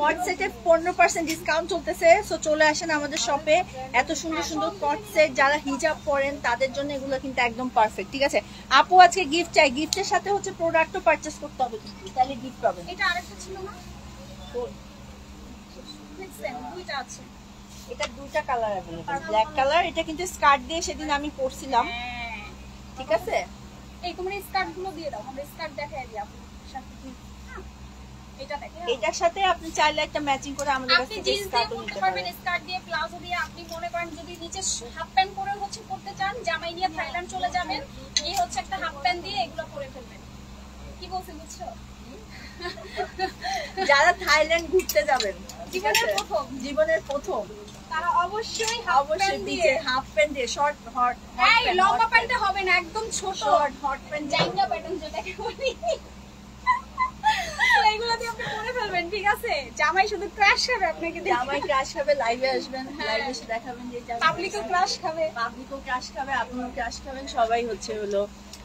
কট সেটে 15% ডিসকাউন্ট চলতেছে, সো চলে আসেন আমাদের শপে। এত সুন্দর সুন্দর কট সেট, যারা হিজাব পরেন তাদের জন্য এগুলো কিন্তু একদম পারফেক্ট, ঠিক আছে? আপু আজকে গিফট চাই, গিফটের সাথে হচ্ছে প্রোডাক্টও পারচেজ করতে হবে, কিন্তু তাহলে গিফট পাবেন। এটা আরেকটা ছিল না, দেখছেন দুইটা আছে। এটা দুইটা কালার अवेलेबल, ব্ল্যাক কালার, এটা কিন্তু স্কার্ট দিয়ে সেদিন আমি পরছিলাম, হ্যাঁ, ঠিক আছে? এই তোমরা স্কার্ট গুলো দিয়ে দাও, আমরা স্কার্ট দেখাই দিই আপনার সাথে। এটা দেখেন, এটার সাথে আপনি চাইলে একটা ম্যাচিং করে আমাদের কাছ আপনি থেকে জিন্স দিয়ে স্কার্টও পরতে নিতে পারবেন, পারেন। স্কার্ট দিয়ে, প্লাজো দিয়ে। আপনি মনে করেন যদি নিচে হাফ প্যান্ট পরে হচ্ছে পরতে চান, জামাই নিয়ে থাইল্যান্ড চলে যাবেন, এই হচ্ছে একটা হাফ প্যান্ট দিয়ে এগুলো পরে ফেলবেন। কি বলছি বুঝছো? যারা থাইল্যান্ড ঘুরতে যাবেন জীবনের প্রথম তারা অবশ্যই হাফ প্যান্ট দিয়ে, হাফ প্যান্ট দিয়ে শর্ট হট এই লম্বা প্যান্টে হবে না, একদম ছোট শর্ট হট প্যান্ট জাইঙ্গা প্যাটার্ন যেটাকে বলি, তো এইগুলো দিয়ে আপনি পরে ফেলবেন, ঠিক আছে? জামাই শুধু ক্রাশ খাবে আপনাকে দিয়ে, জামাই ক্রাশ খাবে, লাইভে আসবেন, লাইভে এসে দেখাবেন যে পাবলিকও ক্রাশ খাবে, পাবলিকও ক্রাশ খাবে, আপনিও ক্রাশ খাবেন, সবাই হচ্ছে হলো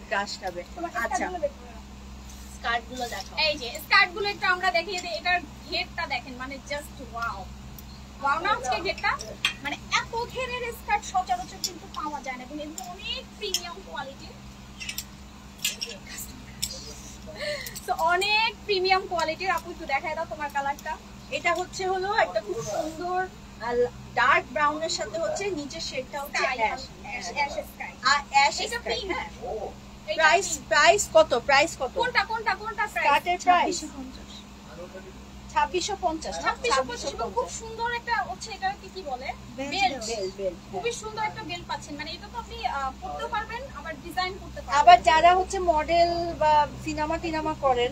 ক্রাশ খাবে। আচ্ছা স্কার্ট গুলো দেখো। এই যে স্কার্ট গুলো একটু আমরা দেখিয়ে দিই। এটার ঘেরটা দেখেন, মানে জাস্ট ওয়াও ওয়াও না আজকে ঘেরটা, মানে এত ঘেরের স্কার্ট সচরাচর কিন্তু পাওয়া যায় না, এবং এগুলো অনেক প্রিমিয়াম কোয়ালিটির, তো অনেক প্রিমিয়াম কোয়ালিটির। আপু একটু দেখায় দাও তোমার কালারটা। এটা হচ্ছে হলো একটা খুব সুন্দর ডার্ক ব্রাউনের সাথে হচ্ছে নিচের শেডটা হচ্ছে অ্যাশ অ্যাশ স্কাই, আর অ্যাশ এটা স্কাই। পিঙ্ক। প্রাইস কত? প্রাইস কত? কোনটা প্রাইস? স্কার্টের প্রাইস 2650। 2650। খুব সুন্দর একটা হচ্ছে, এটাকে কি বলে, বেল্ট। বেল। খুবই সুন্দর একটা বেল্ট পাচ্ছেন, মানে এটা তো আপনি পরতেও পারবেন, আবার ডিজাইন করতে পারবেন। আবার যারা হচ্ছে মডেল বা সিনেমা করেন,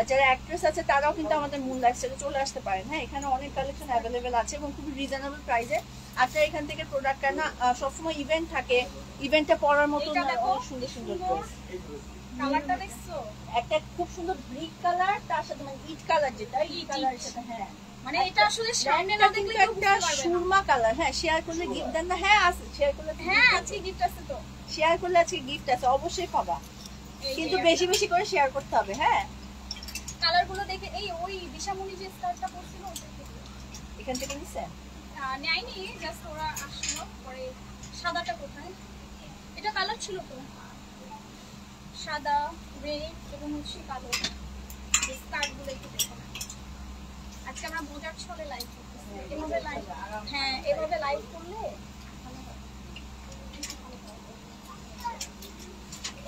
যারা অ্যাক্ট্রেস আছে, তারাও কিন্তু আমাদের মুন লাইফস্টাইলে চলে আসতে পারেন। হ্যাঁ, এখানে অনেক কালেকশন অ্যাভেলেবেল আছে এবং খুবই রিজনেবল প্রাইসে আপনারা এখান থেকে প্রোডাক্ট কেনা। সবসময় ইভেন্ট থাকে, ইভেন্টে পরার মতো এটা দেখো, অনেক সুন্দর সুন্দর ড্রেস। কালারটা দেখছো? একটা খুব সুন্দর ব্রিক কালার, তার সাথে মানে ইট কালার, যেটা ইট কালার সেটা। হ্যাঁ, মানে এটা আসলে সামনে না দেখলে কেউ বুঝতে একটা পারবে না। সুরমা কালার। হ্যাঁ, শেয়ার করলে গিফট দেন না? হ্যাঁ আছে, শেয়ার করলে হ্যাঁ, আজকে গিফট আছে তো। শেয়ার করলে আজকে গিফট আছে, অবশ্যই পাবা, এই কিন্তু যে বেশি বেশি করে শেয়ার করতে হবে। হ্যাঁ, কালারগুলো দেখে, এই ওই দিশামণি যে স্কার্টটা পরছিল ওটা থেকে এখান থেকে নিছেন? নেয়নি, জাস্ট ওরা আসলো পরে। সাদাটা কোথায়? এটা কালার ছিল তো, সাদা, রেড এবং হচ্ছে কালো। স্কার্টগুলো একটু দেখো না। আজকে আমরা মজার ছলে লাইভ করতেছি, এভাবে লাইভ, হ্যাঁ এভাবে লাইভ করলে ভালো হয়।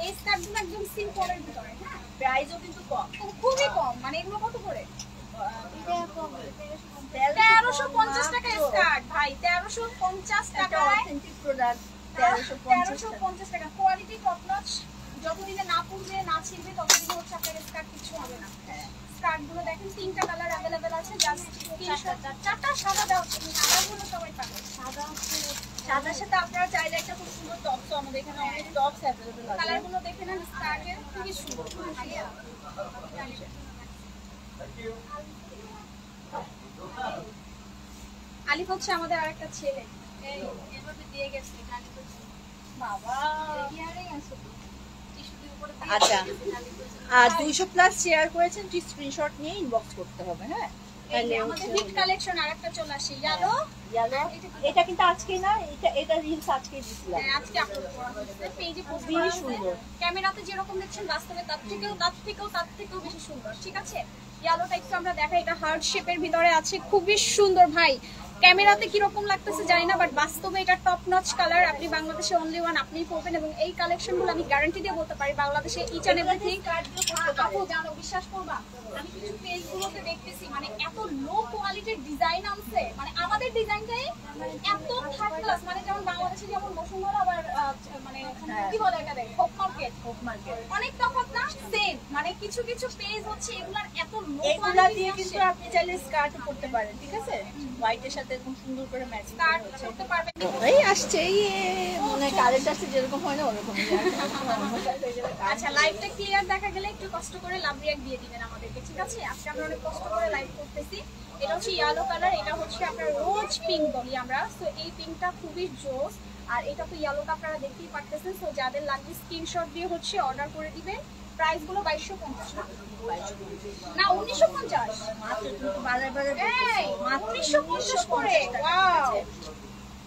এই স্কার্টগুলো একদম সিম্পলের ভিতরে, হ্যাঁ প্রাইসও কিন্তু কম, খুবই কম। মানে এগুলো কত করে? এটা কম 1350 টাকা স্কার্ট ভাই, 1350 টাকায় অথেন্টিক প্রোডাক্ট। 1350 টাকা, কোয়ালিটি টপ নচ। যতদিনে না পুড়বে না ছিঁড়বে ততদিনে হচ্ছে আপনার স্কার্ট কিছু হবে না। স্কার্ট গুলো দেখেন, 3টা কালার अवेलेबल আছে, জাস্ট চারটা সাদা দাও, কালারগুলো সবাই পাবে। সাদার সাথে আপনারা চাইলে একটা খুব সুন্দর টপস, আমাদের এখানে অনেক টপস অ্যাভেলেবল আছে। কালারগুলো দেখে নেন, স্কার্টের খুবই সুন্দর, খুবই ভালো। আলিফ হচ্ছে আমাদের আরেকটা ছেলে, এই এভাবে দিয়ে গেছে আলিফ হচ্ছে। বাবা, ইয়ারে আছে তো, টিস্যু দিয়ে উপরে দিয়ে আচ্ছা। গেছে আলিফ হচ্ছে। আর 200 প্লাস শেয়ার করেছেন, স্ক্রিনশট নিয়ে ইনবক্স করতে হবে। হ্যাঁ, এই যে আমাদের হিট কালেকশন আরেকটা চলে আসে, ইয়েলো। এটা কিন্তু আজকে না, এটা রিলস আজকে দিছিলাম। আজকে আপলোড করা হয়েছে পেজে, পোস্ট খুবই করা হয়েছে। সুন্দর। ক্যামেরাতে যেরকম দেখছেন বাস্তবে তার থেকেও বেশি সুন্দর, ঠিক আছে? ইয়েলোটা একটু আমরা দেখাই, এটা হার্ট শেপের ভিতরে আছে, খুবই সুন্দর ভাই। ক্যামেরাতে কিরকম লাগতেছে জানি না, বাট বাস্তবে এটা টপ নচ কালার। আপনি বাংলাদেশে অনলি ওয়ান আপনিই পরবেন, এবং এই কালেকশনগুলো আমি গ্যারান্টি দিয়ে বলতে পারি বাংলাদেশে ইচ এন্ড এভরিথিং। আপু জানো, বিশ্বাস করবা, আমি কিছু পেজগুলোতে দেখতেছি মানে এত লো কোয়ালিটির ডিজাইন আনছে, মানে আমাদের ডিজাইনটাই এত থার্ড ক্লাস, মানে যেমন বাংলাদেশে যেমন বসুন্ধরা, আবার মানে কি বলে এটা, দেখ হোপ মার্কেট, অনেক তফাৎ না, সেম। মানে কিছু কিছু পেজ হচ্ছে এগুলার এত লো এগুলা কোয়ালিটি দিয়ে কিন্তু আপনি চাইলে স্কার্ট করতে পারেন, ঠিক আছে? হোয়াইটের সাথে খুব সুন্দর করে ম্যাচিং স্টার্ট করতে পারবেন। এই আসছে, এই মানে কারেন্ট আসছে, যেরকম হয় না ওরকম। আচ্ছা, লাইভটা ক্লিয়ার দেখা গেলে একটু কষ্ট করে লাভ রিঅ্যাক্ট দিয়ে দিবেন আমাদেরকে, ঠিক আছে? আজকে আমরা অনেক কষ্ট করে লাইভ করতেছি। এটা হচ্ছে ইয়েলো কালার, এটা হচ্ছে আপনার রোজ পিঙ্ক বলি আমরা। সো এই পিঙ্কটা খুবই জোস, আর এটা তো ইয়েলোটা আপনারা দেখতেই পারতেছেন। সো যাদের লাগবে স্ক্রিনশট দিয়ে হচ্ছে অর্ডার করে দিবেন। প্রাইস গুলো 2250 না 1950, মাত্র কিন্তু বারে এই 1950 করে। ওয়াও,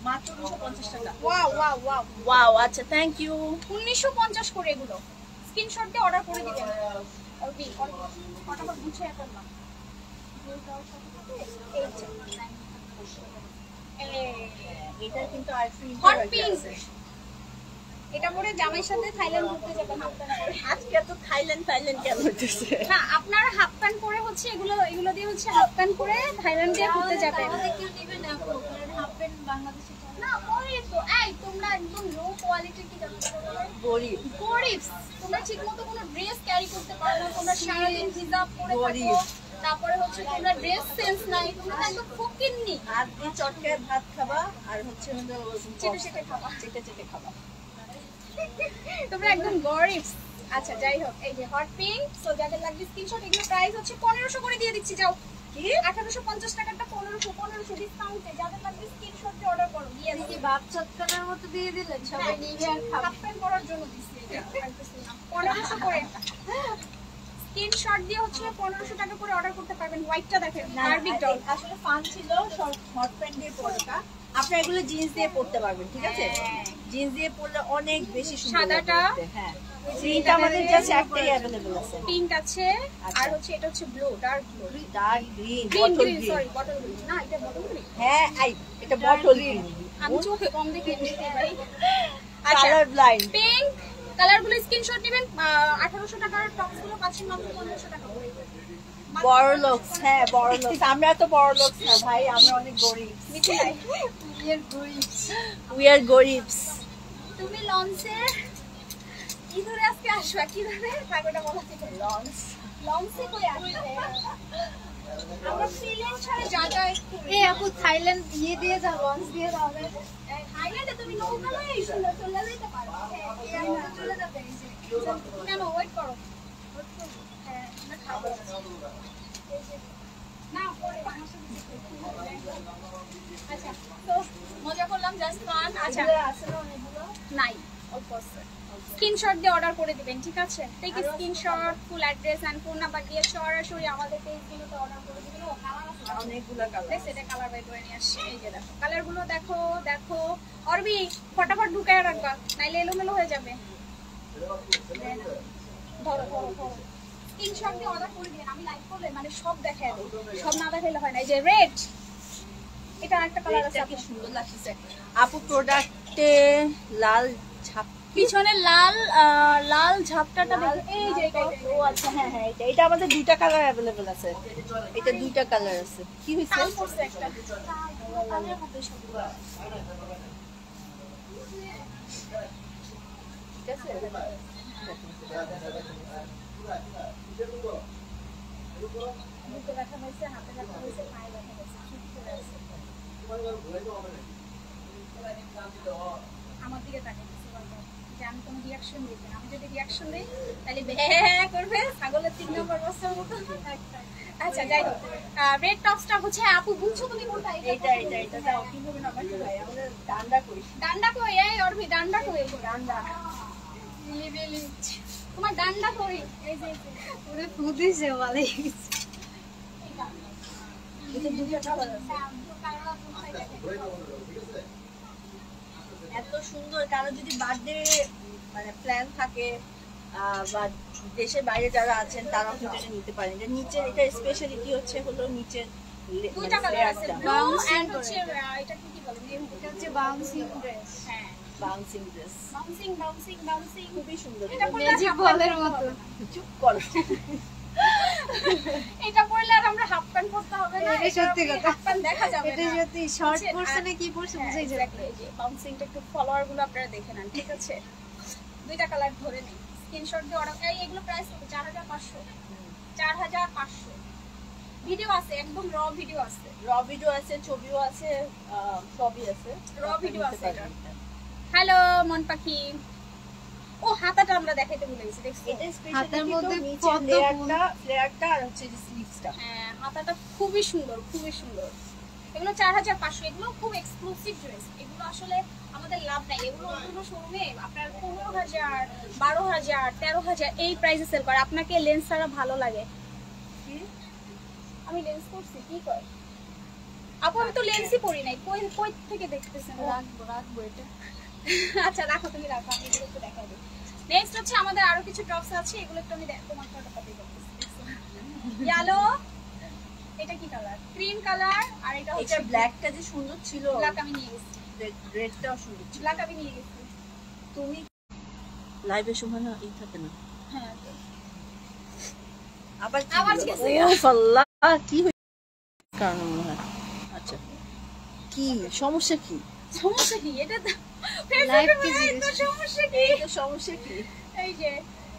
মাত্র 250 টাকা। ওয়াও ওয়াও ওয়াও ওয়াও, আচ্ছা, থ্যাংক ইউ। 1950 করে এগুলো। স্ক্রিনশট দিয়ে অর্ডার করে দিবেন। ওকে, ফটাফট গুছিয়ে ফেললাম। এটা কিন্তু আর ফ্রি হট পিঙ্ক, এটা পরে জামাইয়ের সাথে থাইল্যান্ড ঘুরতে যাবেন হাফ প্যান্ট পরে। আজকে তো থাইল্যান্ড কেন হইতেছে? না আপনারা হাফ প্যান্ট পরে হচ্ছে এগুলো দিয়ে হচ্ছে হাফ প্যান্ট পরে থাইল্যান্ডে ঘুরতে যাবেন। আমাদের কেউ নেবে না আপু, কারণ হাফ প্যান্ট বাংলাদেশে চলে না পরে তো এই তোমরা একদম লো কোয়ালিটির কি জানো গরিব গরিব, তোমরা ঠিকমতো কোনো ড্রেস ক্যারি করতে পারো না, তোমরা সারাদিন হিজাব পরে গরিব। থাকো, তারপরে হচ্ছে তোমরা ড্রেস সেন্স নাই, তোমরা তো একদম ফকিন্নি, হাত দিয়ে চটকায় ভাত খাবা আর হচ্ছে চেটে চেটে খাবা। চেটে খাবা। তোমরা একদম গরিব। আচ্ছা যাই হোক, এই যে হট পিঙ্ক, সো যাদের লাগবে স্ক্রিনশট, এগুলো প্রাইস হচ্ছে 1500 করে দিয়ে দিচ্ছি। যাও কি 1850 টাকাটা 1500 ডিসকাউন্টে, যাদের লাগবে স্ক্রিনশট দিয়ে অর্ডার করো। ইয়েস কি ভাব চটকানোর মতো দিয়ে দিলেন, সবাই নিবে আর খাবে। হাফ প্যান্ট পরার জন্য দিচ্ছি এটা, 1500 করে স্ক্রিনশট দিয়ে হচ্ছে 1500 টাকা করে অর্ডার করতে পারবেন। হোয়াইটটা দেখেন বারবি ডল, আসলে ফান ছিল হট প্যান্ট দিয়ে পরাটা। আপনারা এগুলো জিন্স দিয়ে পরতে পারবেন, ঠিক আছে? হ্যাঁ। জিন্স দিয়ে পরলে অনেক বেশি সুন্দর সাদাটা? লাগবে দেখতে। হ্যাঁ, এটা আমাদের জাস্ট একটাই अवेलेबल আছে। পিঙ্ক আছে, আচ্ছা। আর হচ্ছে এটা হচ্ছে blue, dark blue, dark green, green bottle green, green. Sorry bottle green না, এটা বটল গ্রিন। হ্যাঁ, এটা বটল গ্রিন। আমি চোখে কম দেখে এমনিতেই ভাই। আচ্ছা কালার ব্লাইন্ড। পিঙ্ক কালারগুলো স্ক্রিনশট নেবেন। 1800 টাকার টপস গুলো পাচ্ছেন মাত্র 1500 টাকা করে। বড় লোকস, হ্যাঁ বড় লোকস। আমরা তো বড় লোকস না ভাই, আমরা অনেক গরিব। মিথিলাই, উই আর গরিবস। তুমি লঞ্চে কি ধরে আজকে আসবা? কি ধরে কাগজটা বলা থেকে লঞ্চ লঞ্চে কই আসবে? আমরা ফ্রিল্যান্স ছাড়া যা যা এই আপু থাইল্যান্ড দিয়ে যাও, লঞ্চ দিয়ে দাও। থাইল্যান্ডে তুমি নৌকা লয়ে সুন্দর চলে যেতে পারো। হ্যাঁ, চলে যাবে এই যে। কেন ওয়েট করো? হ্যাঁ, না খাবো। না পরে আমার সাথে আচ্ছা, তো মজা করলাম, জাস্ট ফান। আচ্ছা নাই, অল্প আছে। স্ক্রিনশট দিয়ে অর্ডার করে দিবেন, ঠিক আছে? Take screenshot, full address and phone number দিয়ে সরাসরি আমাদের পেজগুলোতে অর্ডার করে দিবেন। ও কালার আছে অনেকগুলো কালার। দেখো, এটা কালার বাই করে নিয়ে আসছি। এই যে দেখো কালারগুলো, দেখো দেখো। অরবি ফটাফট ঢুকায় রাখবা, নাইলে এলোমেলো হয়ে যাবে। ধরো ধরো ধরো, স্ক্রিনশট দিয়ে অর্ডার করে দিন। আমি লাইভ করলে মানে সব দেখায় দেব, সব না দেখাইলে হয় না। এই যে রেড, এটা একটা কালার আছে, কি সুন্দর লাগছে আপু। প্রোডাক্টে লাল ছাপ, পিছনে লাল লাল ঝাপটাটা দেখো। এই যে এটা ও আচ্ছা, হ্যাঁ হ্যাঁ, এটা আমাদের দুইটা কালার अवेलेबल আছে। এটা দুইটা কালার আছে। কি হইছে? কাল করছে একটা কালের মধ্যে সব। ঠিক আছে। বুকে ব্যথা হয়েছে, হাতে ব্যথা হয়েছে, পায়ে ব্যথা হয়েছে, শীত চলে আসছে। আমার দিকে তাকাইতেছে বারবার, যে আমি কোনো রিয়াকশন দিই না। আমি যদি রিয়াকশন দিই তাহলে ভ্যাঁ করবে, ছাগলের 3 নম্বর বছর মতো। আচ্ছা যাই হোক, রেড টপসটা হচ্ছে আপু বুঝছো তুমি কোনটা? এটা দাও। কিভাবে নামাচ্ছি ভাই? আমাদের ডান্ডা কই? ডান্ডা কই? এই অরবি ডান্ডা কই? ডান্ডা তোমার ডান্ডা কই? এই যে পুরো ফুদিছে বলে। এটা দুইটা কালার আছে। এত সুন্দর। কারো যদি বার্থডে মানে প্ল্যান থাকে বা দেশের বাইরে যারা আছেন তারাও কিন্তু এটা নিতে পারেন। এটা নিচে, এটা স্পেশালিটি হচ্ছে হলো নিচের দুইটা কালার আছে, ব্লু এন্ড হচ্ছে এটা কি বলে, এটা হচ্ছে বাউন্সিং ড্রেস। হ্যাঁ bouncing dress, bouncing bouncing bouncing, খুবই সুন্দর। এটা পরলে ম্যাজিক হাফ বলের প্যান্ট মতো। চুপ করো। এটা পরলে আর আমরা হাফ প্যান্ট পরতে হবে না। এটা সত্যি কথা। হাফ প্যান্ট দেখা যাবে এটা না। সত্যি শর্ট হচ্ছে, পরছে না কি পরছে হ্যাঁ, বুঝাই যাবে। exactly, এই যে বাউন্সিংটা একটু ফলোয়ার গুলো আপনারা দেখে নেন, ঠিক আছে? দুইটা কালার ধরে নিন, স্ক্রিনশট দিয়ে অর্ডার। এগুলো প্রাইস কত? 4500। 4500 ভিডিও আছে, একদম র ভিডিও আছে, র ভিডিও আছে, ছবিও আছে, সবই আছে। র ভিডিও আছে এটা। হ্যালো মন পাখি। ও হাতাটা আমরা দেখাইতে ভুলে গেছি, দেখছো? এটা হাতের স্পেশালি মধ্যে নিচে কত লেয়ারটা আর হচ্ছে যে স্লিভসটা। হ্যাঁ হাতাটা খুবই সুন্দর, খুবই সুন্দর। এগুলো 4500। এগুলো খুব এক্সক্লুসিভ ড্রেস। এগুলো আসলে আমাদের লাভ নাই। এগুলো অন্য শোরুমে আপনার 15000, 12000, 13000 এই প্রাইসে সেল করে। আপনাকে লেন্স ছাড়া ভালো লাগে? আমি লেন্স করছি, কি কয় আপু? আমি তো লেন্সই পরি নাই। কই কই থেকে দেখতেছেন? রাখবো এটা। আচ্ছা রাখো, তুমি রাখো, আমি এগুলো একটু দেখাই দিই। নেক্সট হচ্ছে আমাদের আরো কিছু টপস আছে, এগুলো একটু আমি তোমার ফটো কপি করতেছি। ইয়েলো, এটা কি কালার? Cream colour. আর এটা হচ্ছে এটা ব্ল্যাকটা যে সুন্দর ছিল, ব্ল্যাক আমি নিয়ে গেছি, রেডটাও সুন্দর ছিল। ব্ল্যাক আমি নিয়ে গেছি। তুমি লাইভের সময় না এই থাকে না। হ্যাঁ আবার আবার গেছে। আল্লাহ কি হয়েছে কারণ মনে হয়। আচ্ছা কি সমস্যা কি? সমস্যা কি এটা তো Live ফেসবুকে কি তো সমস্যা কি? এটা সমস্যা কি? এই যে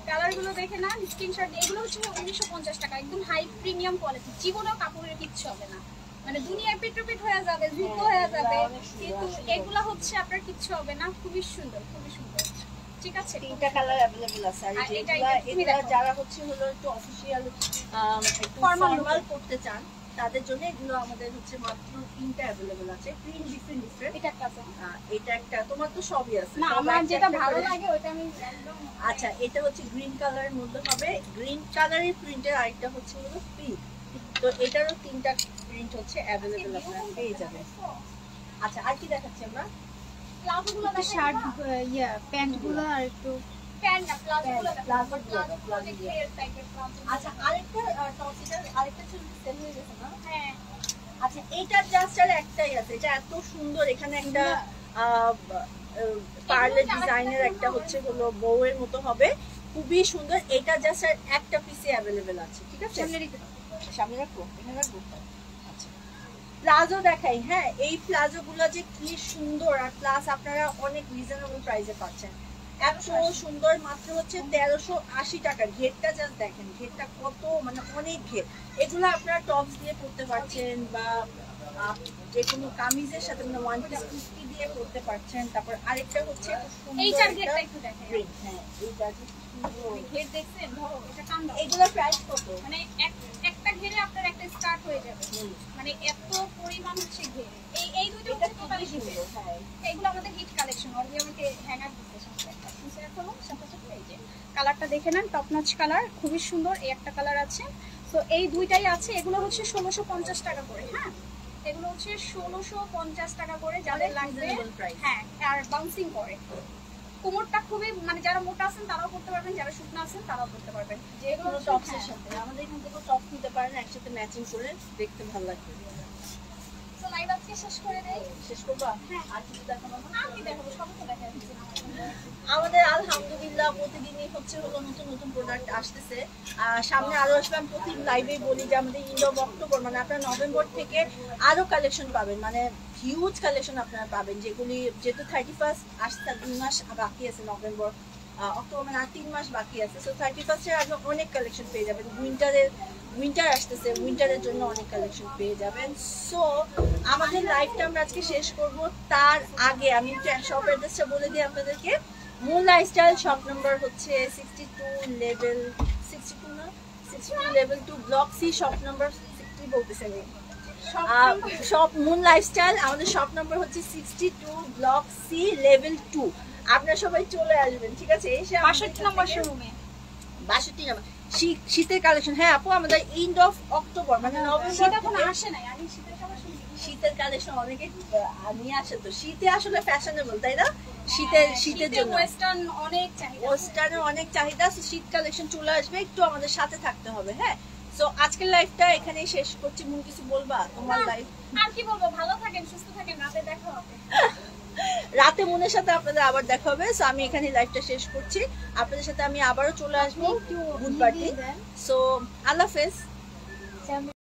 কালার গুলো দেখে না স্ক্রিনশট, এগুলো হচ্ছে 1950 টাকা, একদম হাই প্রিমিয়াম কোয়ালিটি। জীবনেও কাপড়ের কিচ্ছু হবে না, মানে দুনিয়ায় পিটপিট হয়ে যাবে, জুতো হয়ে যাবে, কিন্তু এগুলা হচ্ছে আপনার কিচ্ছু হবে না। খুবই সুন্দর, খুবই সুন্দর। ঠিক আছে, তিনটা কালার अवेलेबल আছে। আর আর এটা তুমি এগুলা দেখো। যারা হচ্ছে হলো একটু অফিশিয়াল একটু Formal ফর্মাল look। করতে চান তাদের জন্য এগুলো আমাদের হচ্ছে মাত্র তিনটা अवेलेबल আছে। Print different. এটা একটা আছে। এটা একটা, তোমার তো সবই আছে। না, সব আমার একটা যেটা একটা ভালো করে। লাগে ওটা আমি একদম। আচ্ছা এটা হচ্ছে গ্রিন কালারের মধ্যে হবে, গ্রিন কালারের প্রিন্টের। আরেকটা হচ্ছে হলো পিঙ্ক। তো এটারও তিনটা প্রিন্ট হচ্ছে अवेलेबल, আপনারা পেয়ে যাবেন। আচ্ছা আর কি দেখাচ্ছি আমরা? প্লাজোগুলো একটু শার্ট প্যান্ট গুলো আর একটু প্যান্ট না, প্লাজোগুলো দেখো। প্লাজোগুলো, প্লাজোগুলো যে ঘের টাইপের প্লাজো। আচ্ছা আরেকটা টপ, এটা আরেকটা ছিল সেল হয়ে গেছে না? হ্যাঁ, আচ্ছা এটা জাস্ট আর একটাই আছে। এটা এত সুন্দর, এখানে একটা পার্লের ডিজাইনের একটা হচ্ছে হলো বউয়ের মতো হবে, খুবই সুন্দর। এটা জাস্ট আর একটা পিসে अवेलेबल আছে। ঠিক আছে, সামনে রেখে দাও। সামনে রাখবো, এখানে রাখবো। আচ্ছা প্লাজো দেখাই। হ্যাঁ এই প্লাজো গুলো যে কি সুন্দর, আর প্লাস আপনারা অনেক রিজনেবল প্রাইসে পাচ্ছেন। এত সুন্দর, মাত্র হচ্ছে 1380 টাকা। ঘেরটা জাস্ট দেখেন, ঘেরটা কত, মানে অনেক ঘের। এগুলো আপনারা টপস দিয়ে পরতে পারছেন, বা যে কোনো কামিজের সাথে, মানে ওয়ান পিস কুর্তি দিয়ে পরতে পারছেন। তারপর আরেকটা হচ্ছে খুব সুন্দর এইটার একটা ঘেরটা একটু দেখেন। print। হ্যাঁ এইটা যে সুন্দর। ঘের দেখছেন? ধরো এটা টান দাও। এগুলোর প্রাইস কত? মানে একটা ঘেরে আপনার একটা স্টার্ট হয়ে যাবে। হুম। মানে এত পরিমাণ হচ্ছে ঘের। এই দুটো এটা হচ্ছে টোটালি খুবই ঘের। সুন্দর। হ্যাঁ এগুলো আমাদের হিট কালেকশন। অলরেডি আমাকে হ্যাঙ্গার দিতে সাথে একটা সিনসিয়ার করো সাথে সাথে। এই যে কালারটা দেখে নেন, টপ নচ কালার, খুবই সুন্দর। এই একটা কালার আছে। তো এই দুইটাই আছে। এগুলো হচ্ছে 1650 টাকা করে। হ্যাঁ এগুলো হচ্ছে 1650 টাকা করে, যাদের অনেক লাগবে। reasonable price। হ্যাঁ আর বাউন্সিং করে। কোমরটা খুবই, মানে যারা মোটা আছেন তারাও করতে পারবেন, যারা শুকনো আছেন তারাও করতে পারবেন। যেগুলো যেগুলো টপসের সাথে, আমাদের এখান থেকে টপ নিতে পারেন, একসাথে ম্যাচিং করে দেখতে ভালো লাগবে। তো লাইভ আজকে শেষ করে দেই। শেষ করবা? হ্যাঁ। আর কিছু দেখাবো না? আমি দেখাবো, সবই তো দেখা যাচ্ছে না। আমাদের আলহামদুলিল্লাহ প্রতিদিনই হচ্ছে হলো নতুন নতুন প্রোডাক্ট আসতেছে। সামনে আরো আসবে। আমি প্রতি লাইভে বলি যে আমাদের এন্ড অফ অক্টোবর, মানে আপনারা নভেম্বর থেকে আরো কালেকশন পাবেন, মানে হিউজ কালেকশন আপনারা পাবেন, যেগুলি যেহেতু 31 আসতে 2 মাস বাকি আছে, নভেম্বর অক্টোবর মানে আর 3 মাস বাকি আছে। সো 31 এর আগে অনেক কালেকশন পেয়ে যাবেন। উইন্টার আসতেছে, উইন্টারের জন্য অনেক কালেকশন পেয়ে যাবেন। সো আমাদের লাইভটা আমরা আজকে শেষ করব, তার আগে আমি একটু শপ অ্যাড্রেসটা বলে দিই আপনাদেরকে। মূল লাইফস্টাইল শপ নাম্বার হচ্ছে 62 লেভেল 62 না 62 level 2 block C, shop number 60 বলতেছে আমি। শপ মুন লাইফস্টাইল, আমাদের শপ নাম্বার হচ্ছে 62 ব্লক সি লেভেল 2। আপনারা সবাই চলে আসবেন। ঠিক আছে, এসে 62 নম্বর শোরুমে। 62 নম্বর শীতের কালেকশন। হ্যাঁ আপু আমাদের এন্ড অফ অক্টোবর মানে নভেম্বর সেটা এখন থেকে আসে নাই, আমি শীতের সময় শুনি। শীতের কালেকশন অনেকে নিয়ে আসে। তো শীতে আসলে ফ্যাশনেবল, তাই না? শীতের জন্য ওয়েস্টার্ন অনেক চাহিদা। ওয়েস্টার্নের অনেক চাহিদা। শীত কালেকশন চলে আসবে, একটু আমাদের সাথে থাকতে হবে। হ্যাঁ সো আজকের লাইফটা এখানেই শেষ করছি। মুন কিছু বলবা তোমার লাইফ? আর কি বলবো, ভালো থাকেন, সুস্থ থাকেন, রাতে দেখা হবে। রাতে মুনের সাথে আপনাদের আবার দেখা হবে। সো আমি এখানে লাইফটা শেষ করছি। আপনাদের সাথে আমি আবারও চলে আসবো বুধবার দিন। সো আল্লাহ হাফেজ।